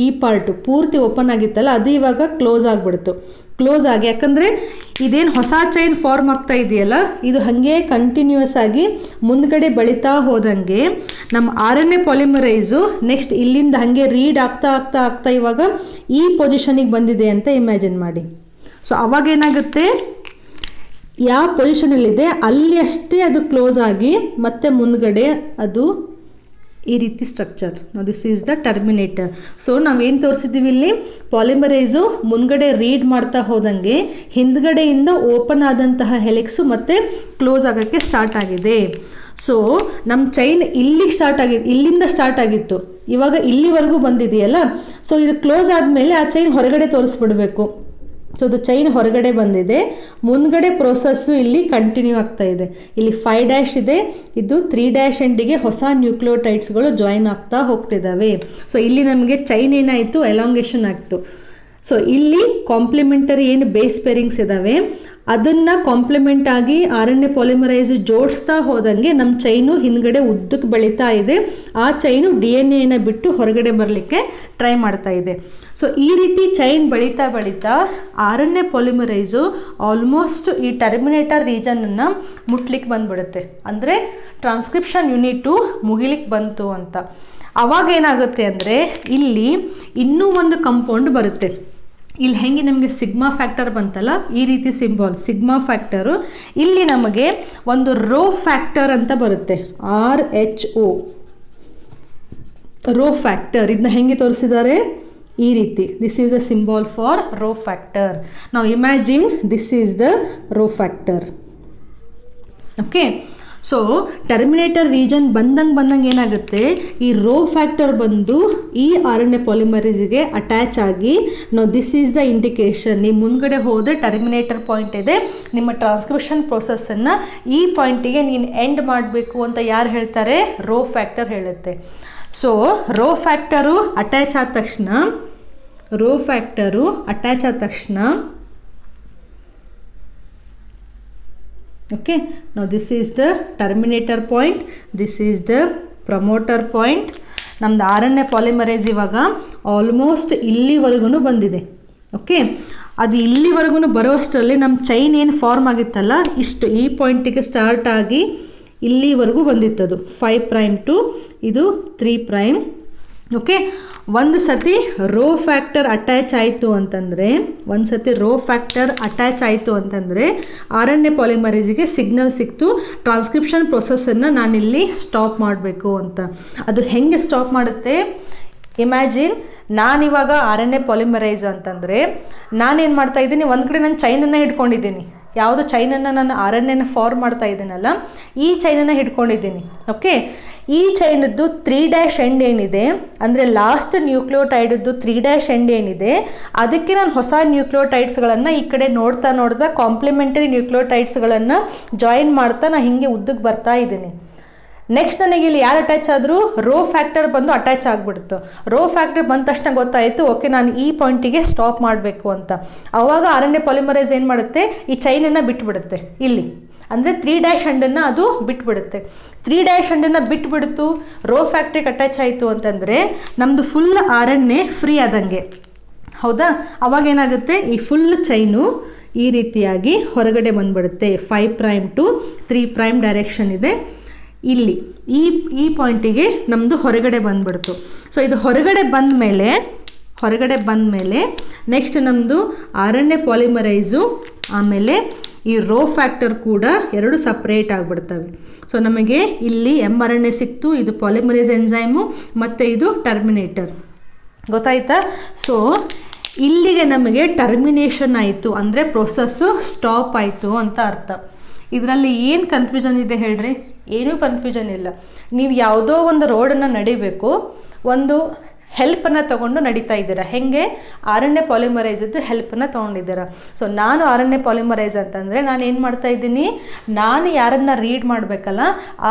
ಈ ಪಾರ್ಟು ಪೂರ್ತಿ ಓಪನ್ ಆಗಿತ್ತಲ್ಲ, ಅದು ಇವಾಗ ಕ್ಲೋಸ್ ಆಗಿಬಿಡ್ತು. ಕ್ಲೋಸ್ ಆಗಿ, ಯಾಕಂದರೆ ಇದೇನು ಹೊಸ ಚೈನ್ ಫಾರ್ಮ್ ಆಗ್ತಾ ಇದೆಯಲ್ಲ, ಇದು ಹಾಗೆ ಕಂಟಿನ್ಯೂಯಸ್ ಆಗಿ ಮುಂದ್ಗಡೆ ಬೆಳೀತಾ ಹೋದಂಗೆ ನಮ್ಮ RNA ಪಾಲಿಮರೈಸು ನೆಕ್ಸ್ಟ್ ಇಲ್ಲಿಂದ ಹಾಗೆ ರೀಡ್ ಆಗ್ತಾ ಇವಾಗ ಈ ಪೊಸಿಷನಿಗೆ ಬಂದಿದೆ ಅಂತ ಇಮ್ಯಾಜಿನ್ ಮಾಡಿ. ಸೊ ಅವಾಗೇನಾಗುತ್ತೆ, ಯಾವ ಪೊಸಿಷನಲ್ಲಿದೆ ಅಲ್ಲಿ ಅಷ್ಟೇ ಅದು ಕ್ಲೋಸ್ ಆಗಿ ಮತ್ತೆ ಮುಂದ್ಗಡೆ ಅದು ಈ ರೀತಿ structure. This is the Terminator. So ನಾವೇನು ತೋರಿಸಿದ್ದೀವಿ ಇಲ್ಲಿ, ಪಾಲಿಮರೈಸು ಮುಂದ್ಗಡೆ ರೀಡ್ ಮಾಡ್ತಾ ಹೋದಂಗೆ ಹಿಂದ್ಗಡೆಯಿಂದ ಓಪನ್ ಆದಂತಹ ಹೆಲಿಕ್ಸು ಮತ್ತೆ ಕ್ಲೋಸ್ ಆಗೋಕ್ಕೆ ಸ್ಟಾರ್ಟ್ ಆಗಿದೆ. ಸೊ ನಮ್ಮ ಚೈನ್ ಇಲ್ಲಿಂದ ಸ್ಟಾರ್ಟ್ ಆಗಿತ್ತು, ಇವಾಗ ಇಲ್ಲಿವರೆಗೂ ಬಂದಿದೆಯಲ್ಲ. ಸೊ ಇದು ಕ್ಲೋಸ್ ಆದಮೇಲೆ ಆ ಚೈನ್ ಹೊರಗಡೆ ತೋರಿಸ್ಬಿಡ್ಬೇಕು. ಸೊ ಅದು ಚೈನ್ ಹೊರಗಡೆ ಬಂದಿದೆ, ಮುಂದ್ಗಡೆ ಪ್ರೋಸೆಸ್ಸು ಇಲ್ಲಿ ಕಂಟಿನ್ಯೂ ಆಗ್ತಾ ಇದೆ. ಇಲ್ಲಿ 5' ಇದೆ, ಇದು 3' ಎಂಡಿಗೆ ಹೊಸ ನ್ಯೂಕ್ಲಿಯೋಟೈಡ್ಸ್ಗಳು ಜಾಯಿನ್ ಆಗ್ತಾ ಹೋಗ್ತಿದ್ದಾವೆ. ಸೊ ಇಲ್ಲಿ ನಮಗೆ ಚೈನ್ ಏನಾಯಿತು, ಎಲಾಂಗೇಷನ್ ಆಗ್ತು. ಸೊ ಇಲ್ಲಿ ಕಾಂಪ್ಲಿಮೆಂಟರಿ ಏನು ಬೇಸ್ ಪೇರಿಂಗ್ಸ್ ಇದ್ದಾವೆ ಅದನ್ನು ಕಾಂಪ್ಲಿಮೆಂಟ್ ಆಗಿ RNA ಪಾಲಿಮರೈಸ್ ಜೋಡಿಸ್ತಾ ಹೋದಂಗೆ ನಮ್ಮ ಚೈನು ಹಿಂದ್ಗಡೆ ಉದ್ದಕ್ಕೆ ಬೆಳೀತಾ ಇದೆ. ಆ ಚೈನು DNA ಬಿಟ್ಟು ಹೊರಗಡೆ ಬರಲಿಕ್ಕೆ ಟ್ರೈ ಮಾಡ್ತಾ ಇದೆ. ಸೊ ಈ ರೀತಿ ಚೈನ್ ಬೆಳೀತಾ RNA ಪಾಲಿಮರೈಸು ಆಲ್ಮೋಸ್ಟ್ ಈ ಟರ್ಮಿನೇಟರ್ ರೀಜನನ್ನು ಮುಟ್ಲಿಕ್ಕೆ ಬಂದ್ಬಿಡುತ್ತೆ. ಅಂದರೆ ಟ್ರಾನ್ಸ್ಕ್ರಿಪ್ಷನ್ ಯೂನಿಟು ಮುಗಿಲಿಕ್ಕೆ ಬಂತು ಅಂತ. ಅವಾಗ ಏನಾಗುತ್ತೆ ಅಂದರೆ ಇಲ್ಲಿ ಇನ್ನೂ ಒಂದು ಕಂಪೌಂಡ್ ಬರುತ್ತೆ. ಇಲ್ಲಿ ಹೆಂಗೆ ನಮಗೆ ಸಿಗ್ಮಾ ಫ್ಯಾಕ್ಟರ್ ಬಂತಲ್ಲ, ಈ ರೀತಿ ಸಿಂಬಾಲ್ ಸಿಗ್ಮಾ ಫ್ಯಾಕ್ಟರು. ಇಲ್ಲಿ ನಮಗೆ ಒಂದು ರೋ ಫ್ಯಾಕ್ಟರ್ ಅಂತ ಬರುತ್ತೆ, RHO ರೋ ಫ್ಯಾಕ್ಟರ್. ಇದನ್ನ ಹೆಂಗೆ ತೋರಿಸಿದ್ದಾರೆ, ಈ ರೀತಿ. This is the symbol for rho factor. ನಾವು imagine this is the rho factor. Okay, so terminator region ಬಂದಂಗೆ ಏನಾಗುತ್ತೆ, ಈ ರೋ ಫ್ಯಾಕ್ಟರ್ ಬಂದು ಈ RNA ಪಾಲಿಮರೇಸ್ಗೆ ಅಟ್ಯಾಚ್ ಆಗಿ ನಾವು ದಿಸ್ ಈಸ್ ದ ಇಂಡಿಕೇಶನ್. ನೀವು ಮುಂದ್ಗಡೆ ಹೋದರೆ ಟರ್ಮಿನೇಟರ್ ಪಾಯಿಂಟ್ ಇದೆ, ನಿಮ್ಮ ಟ್ರಾನ್ಸ್ಕ್ರಿಪ್ಷನ್ ಪ್ರೊಸೆಸ್ಸನ್ನು ಈ ಪಾಯಿಂಟಿಗೆ ನೀನು ಎಂಡ್ ಮಾಡಬೇಕು ಅಂತ ಯಾರು ಹೇಳ್ತಾರೆ, ರೋ ಫ್ಯಾಕ್ಟರ್ ಹೇಳುತ್ತೆ. ಸೊ ರೋ ಫ್ಯಾಕ್ಟರು ಅಟ್ಯಾಚ್ ಆದ ತಕ್ಷಣ okay, now this is the terminator point, this is the promoter point. ನಮ್ದು RNA ಪಾಲಿಮರೇಸ್ ಇವಾಗ ಆಲ್ಮೋಸ್ಟ್ ಇಲ್ಲಿವರೆಗೂ ಬಂದಿದೆ. ಓಕೆ, ಅದು ಇಲ್ಲಿವರೆಗೂ ಬರೋಷ್ಟರಲ್ಲಿ ನಮ್ಮ ಚೈನ್ ಏನು ಫಾರ್ಮ್ ಆಗಿತ್ತಲ್ಲ, ಇಷ್ಟು ಈ ಪಾಯಿಂಟಿಗೆ ಸ್ಟಾರ್ಟ್ ಆಗಿ ಇಲ್ಲಿವರೆಗೂ ಬಂದಿತ್ತದು 5' to ಇದು 3'. ಓಕೆ, ಒಂದು ಸತಿ ರೋ ಫ್ಯಾಕ್ಟರ್ ಅಟ್ಯಾಚ್ ಆಯಿತು ಅಂತಂದರೆ RNA ಪಾಲಿಮರೇಸಿಗೆ ಸಿಗ್ನಲ್ ಸಿಕ್ತು, ಟ್ರಾನ್ಸ್ಕ್ರಿಪ್ಷನ್ ಪ್ರೊಸೆಸನ್ನು ನಾನಿಲ್ಲಿ ಸ್ಟಾಪ್ ಮಾಡಬೇಕು ಅಂತ. ಅದು ಹೆಂಗೆ ಸ್ಟಾಪ್ ಮಾಡುತ್ತೆ, ಇಮ್ಯಾಜಿನ್ ನಾನಿವಾಗ RNA ಪಾಲಿಮರೈಸ್ ಅಂತಂದರೆ ನಾನೇನು ಮಾಡ್ತಾ ಇದ್ದೀನಿ, ಒಂದು ಕಡೆ ನಾನು ಚೈನನ್ನು ಹಿಡ್ಕೊಂಡಿದ್ದೀನಿ. ಯಾವುದೋ ಚೈನನ್ನು ನಾನು RNAನ ಫಾರ್ಮ್ ಮಾಡ್ತಾ ಇದ್ದೀನಲ್ಲ, ಈ ಚೈನನ್ನು ಹಿಡ್ಕೊಂಡಿದ್ದೀನಿ. ಓಕೆ, ಈ ಚೈನದ್ದು 3' ಎಂಡ್ ಏನಿದೆ ಅಂದರೆ ಲಾಸ್ಟ್ ನ್ಯೂಕ್ಲಿಯೋಟೈಡದ್ದು 3' ಎಂಡ್ ಏನಿದೆ, ಅದಕ್ಕೆ ನಾನು ಹೊಸ ನ್ಯೂಕ್ಲಿಯೋಟೈಡ್ಸ್ಗಳನ್ನು ಈ ಕಡೆ ನೋಡ್ತಾ ಕಾಂಪ್ಲಿಮೆಂಟರಿ ನ್ಯೂಕ್ಲಿಯೋಟೈಡ್ಸ್ಗಳನ್ನು ಜಾಯಿನ್ ಮಾಡ್ತಾ ನಾನು ಹಿಂಗೆ ಉದ್ದಕ್ಕೆ ಬರ್ತಾ ಇದ್ದೀನಿ. ನೆಕ್ಸ್ಟ್ ನನಗೆ ಇಲ್ಲಿ ಯಾರು ಅಟ್ಯಾಚ್ ಆದರೂ, ರೋ ಫ್ಯಾಕ್ಟರ್ ಬಂದು ಅಟ್ಯಾಚ್ ಆಗಿಬಿಡ್ತು. ರೋ ಫ್ಯಾಕ್ಟರ್ ಬಂದ ತಕ್ಷಣ ಗೊತ್ತಾಯಿತು, ಓಕೆ ನಾನು ಈ ಪಾಯಿಂಟಿಗೆ ಸ್ಟಾಪ್ ಮಾಡಬೇಕು ಅಂತ. ಆವಾಗ RNA ಪಾಲಿಮರೇಸ್ ಏನು ಮಾಡುತ್ತೆ, ಈ ಚೈನನ್ನು ಬಿಟ್ಟುಬಿಡುತ್ತೆ. ಇಲ್ಲಿ ಅಂದರೆ 3' ಎಂಡನ್ನು ಅದು ಬಿಟ್ಬಿಡುತ್ತೆ. 3' ಎಂಡನ್ನು ಬಿಟ್ಬಿಡ್ತು, ರೋ ಫ್ಯಾಕ್ಟ್ರಿಗೆ ಅಟ್ಯಾಚ್ ಆಯಿತು ಅಂತಂದರೆ ನಮ್ಮದು ಫುಲ್ RNA ಫ್ರೀ ಆದಂಗೆ, ಹೌದಾ? ಅವಾಗ ಏನಾಗುತ್ತೆ, ಈ ಫುಲ್ ಚೈನು ಈ ರೀತಿಯಾಗಿ ಹೊರಗಡೆ ಬಂದುಬಿಡುತ್ತೆ. 5' to 3' ಡೈರೆಕ್ಷನ್ ಇದೆ. ಇಲ್ಲಿ ಈ ಪಾಯಿಂಟಿಗೆ ನಮ್ಮದು ಹೊರಗಡೆ ಬಂದುಬಿಡ್ತು. ಸೊ ಇದು ಹೊರಗಡೆ ಬಂದ ಮೇಲೆ ನೆಕ್ಸ್ಟ್ ನಮ್ಮದು RNA ಪಾಲಿಮರೈಸು ಆಮೇಲೆ ಈ ರೋ ಫ್ಯಾಕ್ಟರ್ ಕೂಡ ಎರಡು ಸಪ್ರೇಟ್ ಆಗಿಬಿಡ್ತವೆ. ಸೊ ನಮಗೆ ಇಲ್ಲಿ mRNA ಸಿಕ್ತು, ಇದು ಪಾಲಿಮರೇಸ್ ಎನ್ಸೈಮು ಮತ್ತು ಇದು ಟರ್ಮಿನೇಟರ್. ಗೊತ್ತಾಯ್ತಾ? ಸೊ ಇಲ್ಲಿಗೆ ನಮಗೆ ಟರ್ಮಿನೇಷನ್ ಆಯಿತು, ಅಂದರೆ ಪ್ರೊಸೆಸ್ಸು ಸ್ಟಾಪ್ ಆಯಿತು ಅಂತ ಅರ್ಥ. ಇದರಲ್ಲಿ ಏನು ಕನ್ಫ್ಯೂಷನ್ ಇದೆ ಹೇಳ್ರಿ? ಏನೂ ಕನ್ಫ್ಯೂಷನ್ ಇಲ್ಲ. ನೀವು ಯಾವುದೋ ಒಂದು ರೋಡನ್ನು ನಡಿಬೇಕು, ಒಂದು ಹೆಲ್ಪನ್ನು ತೊಗೊಂಡು ನಡೀತಾ ಇದ್ದೀರಾ. ಹೇಗೆ? RNA ಪಾಲಿಮರೈಸದ್ದು ಹೆಲ್ಪನ್ನು ತೊಗೊಂಡಿದ್ದೀರಾ. ಸೊ ನಾನು RNA ಪಾಲಿಮರೈಸ್ ಅಂತಂದರೆ ನಾನು ಏನು ಮಾಡ್ತಾ ಇದ್ದೀನಿ, ನಾನು ಯಾರನ್ನು ರೀಡ್ ಮಾಡಬೇಕಲ್ಲ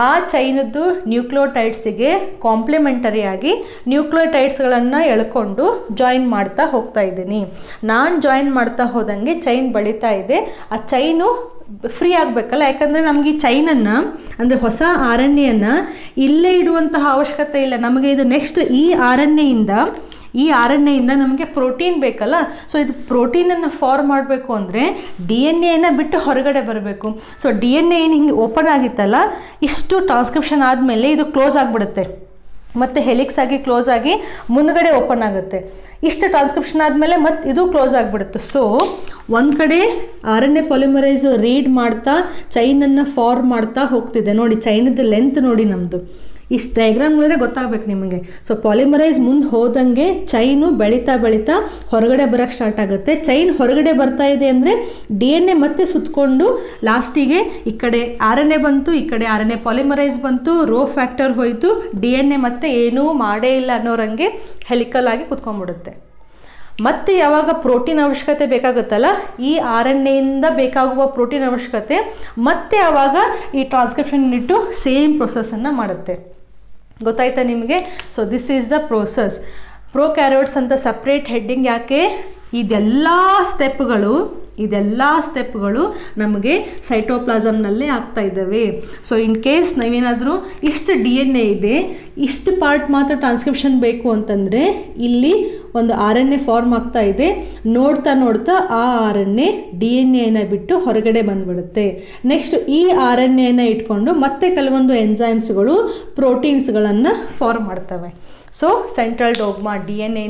ಆ ಚೈನದ್ದು ನ್ಯೂಕ್ಲಿಯೋಟೈಡ್ಸಿಗೆ ಕಾಂಪ್ಲಿಮೆಂಟರಿಯಾಗಿ ನ್ಯೂಕ್ಲಿಯೋಟೈಡ್ಸ್ಗಳನ್ನು ಎಳ್ಕೊಂಡು ಜಾಯಿನ್ ಮಾಡ್ತಾ ಹೋಗ್ತಾ ಇದ್ದೀನಿ. ನಾನು ಜಾಯಿನ್ ಮಾಡ್ತಾ ಹೋದಂಗೆ ಚೈನ್ ಬೆಳೀತಾ ಇದೆ. ಆ ಚೈನು ಫ್ರೀ ಆಗಬೇಕಲ್ಲ, ಯಾಕಂದರೆ ನಮಗೆ ಈ ಚೈನನ್ನು ಅಂದರೆ ಹೊಸ RNAಯನ್ನು ಇಲ್ಲೇ ಇಡುವಂತಹ ಅವಶ್ಯಕತೆ ಇಲ್ಲ. ನಮಗೆ ಇದು ನೆಕ್ಸ್ಟ್ ಈ RNAಯಿಂದ ನಮಗೆ ಪ್ರೋಟೀನ್ ಬೇಕಲ್ಲ. ಸೊ ಇದು ಪ್ರೋಟೀನನ್ನು ಫಾರ್ಮ್ ಮಾಡಬೇಕು ಅಂದರೆ DNA ಬಿಟ್ಟು ಹೊರಗಡೆ ಬರಬೇಕು. ಸೊ DNA ಏನು ಹಿಂಗೆ ಓಪನ್ ಆಗಿತ್ತಲ್ಲ, ಇಷ್ಟು ಟ್ರಾನ್ಸ್ಕ್ರಿಪ್ಷನ್ ಆದಮೇಲೆ ಇದು ಕ್ಲೋಸ್ ಆಗಿಬಿಡುತ್ತೆ, ಮತ್ತು ಹೆಲಿಕ್ಸ್ ಆಗಿ ಕ್ಲೋಸ್ ಆಗಿ ಮುಂದ್ಗಡೆ ಓಪನ್ ಆಗುತ್ತೆ. ಇಷ್ಟು ಟ್ರಾನ್ಸ್ಕ್ರಿಪ್ಷನ್ ಆದಮೇಲೆ ಮತ್ತು ಇದು ಕ್ಲೋಸ್ ಆಗಿಬಿಡುತ್ತೆ. ಸೊ ಒಂದು ಕಡೆ RNA ಪಾಲಿಮರೈಸ್ ರೀಡ್ ಮಾಡ್ತಾ ಚೈನನ್ನು ಫಾರ್ಮ್ ಮಾಡ್ತಾ ಹೋಗ್ತಿದೆ. ನೋಡಿ ಚೈನದ ಲೆಂತ್ ನೋಡಿ, ನಮ್ಮದು ಇಷ್ಟು ಡಯಾಗ್ರಾಮ್ ನೋಡಿದ್ರೆ ಗೊತ್ತಾಗಬೇಕು ನಿಮಗೆ. ಸೊ ಪಾಲಿಮರೈಸ್ ಮುಂದೆ ಹೋದಂಗೆ ಚೈನು ಬೆಳೀತಾ ಹೊರಗಡೆ ಬರೋಕ್ಕೆ ಸ್ಟಾರ್ಟ್ ಆಗುತ್ತೆ. ಚೈನ್ ಹೊರಗಡೆ ಬರ್ತಾ ಇದೆ ಅಂದರೆ DNA ಮತ್ತೆ ಸುತ್ತಕೊಂಡು ಲಾಸ್ಟಿಗೆ ಈ ಕಡೆ RNA ಬಂತು, ಈ ಕಡೆ RNA ಪಾಲಿಮರೈಸ್ ಬಂತು, ರೋ ಫ್ಯಾಕ್ಟರ್ ಹೋಯಿತು, DNA ಮತ್ತೆ ಏನೂ ಮಾಡೇ ಇಲ್ಲ ಅನ್ನೋರಂಗೆ ಹೆಲಿಕಲ್ ಆಗಿ ಕುತ್ಕೊಂಡ್ಬಿಡುತ್ತೆ. ಮತ್ತು ಯಾವಾಗ ಪ್ರೋಟೀನ್ ಅವಶ್ಯಕತೆ ಬೇಕಾಗುತ್ತಲ್ಲ, ಈ RNAಯಿಂದ ಬೇಕಾಗುವ ಪ್ರೋಟೀನ್ ಅವಶ್ಯಕತೆ ಮತ್ತೆ ಆವಾಗ ಈ ಟ್ರಾನ್ಸ್ಕ್ರಿಪ್ಷನ್ ಯೂನಿಟ್ಟು ಸೇಮ್ ಪ್ರೊಸೆಸನ್ನು ಮಾಡುತ್ತೆ. ಗೊತ್ತಾಯ್ತಾ ನಿಮಗೆ? So this is the process. Prokaryotes ಅಂತ ಸಪ್ರೇಟ್ ಹೆಡ್ಡಿಂಗ್ ಯಾಕೆ? ಇದೆಲ್ಲ ಸ್ಟೆಪ್ಗಳು ನಮಗೆ ಸೈಟೋಪ್ಲಾಸಮ್ನಲ್ಲೇ ಆಗ್ತಾ ಇದ್ದಾವೆ. ಸೊ ಇನ್ ಕೇಸ್ ನಾವೇನಾದರೂ ಇಷ್ಟು DNA ಇದೆ, ಇಷ್ಟು ಪಾರ್ಟ್ ಮಾತ್ರ ಟ್ರಾನ್ಸ್ಕ್ರಿಪ್ಷನ್ ಬೇಕು ಅಂತಂದರೆ ಇಲ್ಲಿ ಒಂದು RNA ಫಾರ್ಮ್ ಆಗ್ತಾ ಇದೆ. ನೋಡ್ತಾ ಆ RNA DNA ಬಿಟ್ಟು ಹೊರಗಡೆ ಬಂದ್ಬಿಡುತ್ತೆ. ನೆಕ್ಸ್ಟ್ ಈ RNA ಇಟ್ಕೊಂಡು ಮತ್ತೆ ಕೆಲವೊಂದು ಎಂಜೈಮ್ಸ್ಗಳು ಪ್ರೋಟೀನ್ಸ್ಗಳನ್ನು ಫಾರ್ಮ್ ಮಾಡ್ತವೆ. So central dogma DNA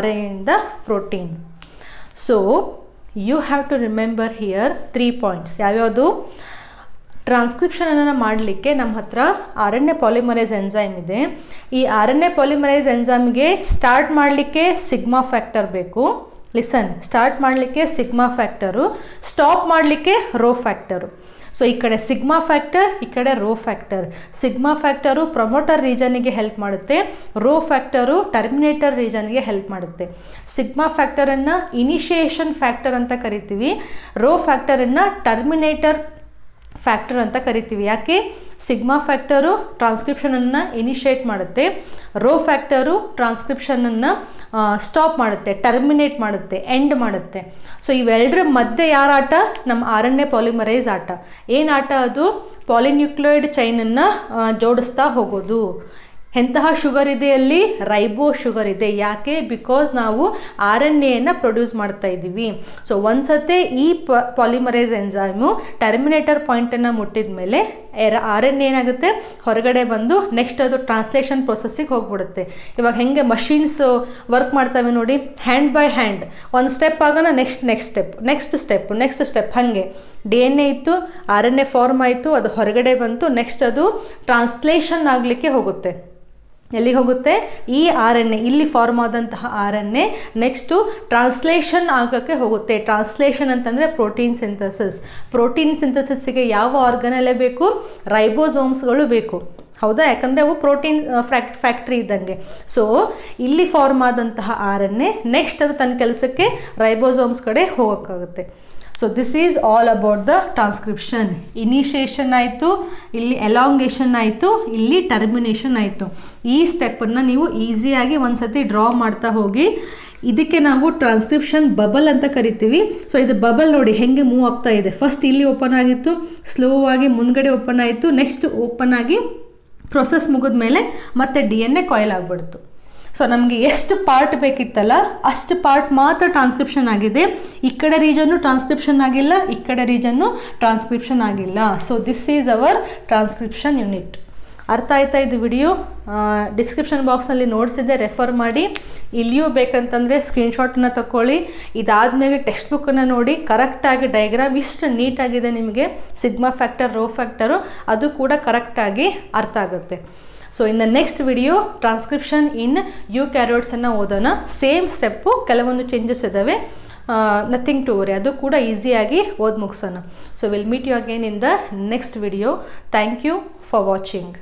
RNA protein. So you have to remember here 3 points. ಯಾವ್ಯಾವುದು? ಟ್ರಾನ್ಸ್ಕ್ರಿಪ್ಷನನ್ನು ಮಾಡಲಿಕ್ಕೆ ನಮ್ಮ ಹತ್ರ RNA ಪಾಲಿಮರೈಸ್ ಎಂಜೈಮ್ ಇದೆ. ಈ RNA ಪಾಲಿಮರೈಸ್ ಎಂಜೈಮ್ಗೆ ಸ್ಟಾರ್ಟ್ ಮಾಡಲಿಕ್ಕೆ ಸಿಗ್ಮಾ ಫ್ಯಾಕ್ಟರ್ ಬೇಕು. ಸ್ಟಾರ್ಟ್ ಮಾಡಲಿಕ್ಕೆ ಸಿಗ್ಮಾ ಫ್ಯಾಕ್ಟರು, ಸ್ಟಾಪ್ ಮಾಡಲಿಕ್ಕೆ ರೋ ಫ್ಯಾಕ್ಟರು. ಸೊ ಈ ಕಡೆ ಸಿಗ್ಮಾ ಫ್ಯಾಕ್ಟರ್, ಈ ಕಡೆ rho factor. Sigma factor promoter ರೀಜನ್ಗೆ help ಮಾಡುತ್ತೆ, ರೋ ಫ್ಯಾಕ್ಟರು ಟರ್ಮಿನೇಟರ್ ರೀಜನ್ಗೆ ಹೆಲ್ಪ್ ಮಾಡುತ್ತೆ. ಸಿಗ್ಮಾ ಫ್ಯಾಕ್ಟರನ್ನು ಇನಿಷಿಯೇಷನ್ ಫ್ಯಾಕ್ಟರ್ ಅಂತ ಕರಿತೀವಿ, ರೋ ಫ್ಯಾಕ್ಟರನ್ನು ಟರ್ಮಿನೇಟರ್ ಫ್ಯಾಕ್ಟರ್ ಅಂತ ಕರಿತೀವಿ. ಯಾಕೆ? ಸಿಗ್ಮಾ ಫ್ಯಾಕ್ಟರು ಟ್ರಾನ್ಸ್ಕ್ರಿಪ್ಷನನ್ನು ಇನಿಷಿಯೇಟ್ ಮಾಡುತ್ತೆ, ರೋ ಫ್ಯಾಕ್ಟರು ಟ್ರಾನ್ಸ್ಕ್ರಿಪ್ಷನನ್ನು ಸ್ಟಾಪ್ ಮಾಡುತ್ತೆ, ಟರ್ಮಿನೇಟ್ ಮಾಡುತ್ತೆ, ಎಂಡ್ ಮಾಡುತ್ತೆ. ಸೊ ಇವೆರಡರ ಮಧ್ಯೆ ಯಾರ ಆಟ? ನಮ್ಮ RNA ಪಾಲಿಮರೈಸ್ ಆಟ. ಏನು ಆಟ ಅದು? ಪಾಲಿನ್ಯೂಕ್ಲಿಯೋಯ್ಡ್ ಚೈನನ್ನು ಜೋಡಿಸ್ತಾ ಹೋಗೋದು. ಎಂತಹ ಶುಗರ್ ಇದೆ ಅಲ್ಲಿ? ರೈಬೋ ಶುಗರ್ ಇದೆ. ಯಾಕೆ? ಬಿಕಾಸ್ ನಾವು RNAಯನ್ನು ಪ್ರೊಡ್ಯೂಸ್ ಮಾಡ್ತಾ ಇದ್ದೀವಿ. ಸೊ ಒಂದ್ಸತೆ ಈ ಪಾಲಿಮರೈಸ್ ಎಂಜೈಮು ಟರ್ಮಿನೇಟರ್ ಪಾಯಿಂಟನ್ನು ಮುಟ್ಟಿದ ಮೇಲೆ RNA ಏನಾಗುತ್ತೆ? ಹೊರಗಡೆ ಬಂದು ನೆಕ್ಸ್ಟ್ ಅದು ಟ್ರಾನ್ಸ್ಲೇಷನ್ ಪ್ರೊಸೆಸ್ಸಿಗೆ ಹೋಗ್ಬಿಡುತ್ತೆ. ಇವಾಗ ಹೆಂಗೆ ಮಷೀನ್ಸ್ ವರ್ಕ್ ಮಾಡ್ತವೆ ನೋಡಿ, ಹ್ಯಾಂಡ್ ಬೈ ಹ್ಯಾಂಡ್, ಒಂದು ಸ್ಟೆಪ್ ಆಗೋಣ ನೆಕ್ಸ್ಟ್ ಸ್ಟೆಪ್ ಹಾಗೆ DNA ಇತ್ತು, RNA ಫಾರ್ಮ್ ಆಯಿತು, ಅದು ಹೊರಗಡೆ ಬಂತು, ನೆಕ್ಸ್ಟ್ ಅದು ಟ್ರಾನ್ಸ್ಲೇಷನ್ ಆಗಲಿಕ್ಕೆ ಹೋಗುತ್ತೆ. ಎಲ್ಲಿಗೆ ಹೋಗುತ್ತೆ? ಈ RNA ಇಲ್ಲಿ ಫಾರ್ಮ್ ಆದಂತಹ RNA ನೆಕ್ಸ್ಟು ಟ್ರಾನ್ಸ್ಲೇಷನ್ ಆಗೋಕ್ಕೆ ಹೋಗುತ್ತೆ. ಟ್ರಾನ್ಸ್ಲೇಷನ್ ಅಂತಂದರೆ ಪ್ರೋಟೀನ್ ಸಿಂಥಸಿಸ್ಸಿಗೆ ಯಾವ ಆರ್ಗನಲ್ಲೇ ಬೇಕು? ರೈಬೋಸೋಮ್ಸ್ಗಳು ಬೇಕು. ಹೌದಾ? ಯಾಕಂದರೆ ಅವು ಪ್ರೋಟೀನ್ ಫ್ಯಾಕ್ಟ್ರಿ ಇದ್ದಂಗೆ. ಸೊ ಇಲ್ಲಿ ಫಾರ್ಮ್ ಆದಂತಹ RNA ನೆಕ್ಸ್ಟ್ ಅದು ತನ್ನ ಕೆಲಸಕ್ಕೆ ರೈಬೋಸೋಮ್ಸ್ ಕಡೆ ಹೋಗೋಕ್ಕಾಗುತ್ತೆ. So this is all about the transcription. Initiation ಆಯಿತು, ಇಲ್ಲಿ ಎಲಾಂಗೇಷನ್ ಆಯಿತು, ಇಲ್ಲಿ ಟರ್ಮಿನೇಷನ್ ಆಯಿತು. ಈ ಸ್ಟೆಪ್ಪನ್ನು ನೀವು ಈಸಿಯಾಗಿ ಒಂದು ಸತಿ ಡ್ರಾ ಮಾಡ್ತಾ ಹೋಗಿ. ಇದಕ್ಕೆ ನಾವು ಟ್ರಾನ್ಸ್ಕ್ರಿಪ್ಷನ್ ಬಬಲ್ ಅಂತ ಕರಿತೀವಿ. ಸೊ ಇದು ಬಬಲ್ ನೋಡಿ ಹೆಂಗೆ ಮೂವ್ ಆಗ್ತಾ ಇದೆ. ಫಸ್ಟ್ ಇಲ್ಲಿ ಓಪನ್ ಆಗಿತ್ತು, ಸ್ಲೋ ಆಗಿ ಮುಂದ್ಗಡೆ ಓಪನ್ ಆಯಿತು, ನೆಕ್ಸ್ಟ್ ಓಪನ್ ಆಗಿ ಪ್ರೊಸೆಸ್ ಮುಗಿದ ಮೇಲೆ ಮತ್ತೆ DNA ಕಾಯಿಲ್ ಆಗಿಬಿಡ್ತು. ಸೊ ನಮಗೆ ಎಷ್ಟು ಪಾರ್ಟ್ ಬೇಕಿತ್ತಲ್ಲ ಅಷ್ಟು ಪಾರ್ಟ್ ಮಾತ್ರ ಟ್ರಾನ್ಸ್ಕ್ರಿಪ್ಷನ್ ಆಗಿದೆ. ಈ ಕಡೆ ರೀಜನ್ನು ಟ್ರಾನ್ಸ್ಕ್ರಿಪ್ಷನ್ ಆಗಿಲ್ಲ, ಈ ಕಡೆ ರೀಜನ್ನು ಟ್ರಾನ್ಸ್ಕ್ರಿಪ್ಷನ್ ಆಗಿಲ್ಲ. So this is our transcription unit. ಅರ್ಥ ಆಯ್ತಾ ಇದು ವಿಡಿಯೋ? ಡಿಸ್ಕ್ರಿಪ್ಷನ್ ಬಾಕ್ಸ್ನಲ್ಲಿ ನೋಟ್ಸಿದೆ, ರೆಫರ್ ಮಾಡಿ. ಇಲ್ಲಿಯೂ ಬೇಕಂತಂದರೆ ಸ್ಕ್ರೀನ್ಶಾಟನ್ನು ತಗೊಳ್ಳಿ. ಇದಾದಮೇಲೆ ಟೆಕ್ಸ್ಟ್ ಬುಕ್ಕನ್ನು ನೋಡಿ, ಕರೆಕ್ಟಾಗಿ ಡಯಾಗ್ರಾಮ್ ಇಷ್ಟು ನೀಟಾಗಿದೆ ನಿಮಗೆ. ಸಿಗ್ಮಾ ಫ್ಯಾಕ್ಟರ್, ರೋ ಫ್ಯಾಕ್ಟರು ಅದು ಕೂಡ ಕರೆಕ್ಟಾಗಿ ಅರ್ಥ ಆಗುತ್ತೆ. So in the next video transcription in ಯೂಕ್ಯಾರಿಯೋಟ್ಸನ್ನು ಓದೋಣ. ಸೇಮ್ ಸ್ಟೆಪ್ಪು, ಕೆಲವೊಂದು ಚೇಂಜಸ್ ಇದ್ದಾವೆ, ನಥಿಂಗ್ ಟು ವರಿ, ಅದು ಕೂಡ ಈಸಿಯಾಗಿ ಓದಿ ಮುಗಿಸೋಣ. So will meet you again in the next video. Thank you for watching.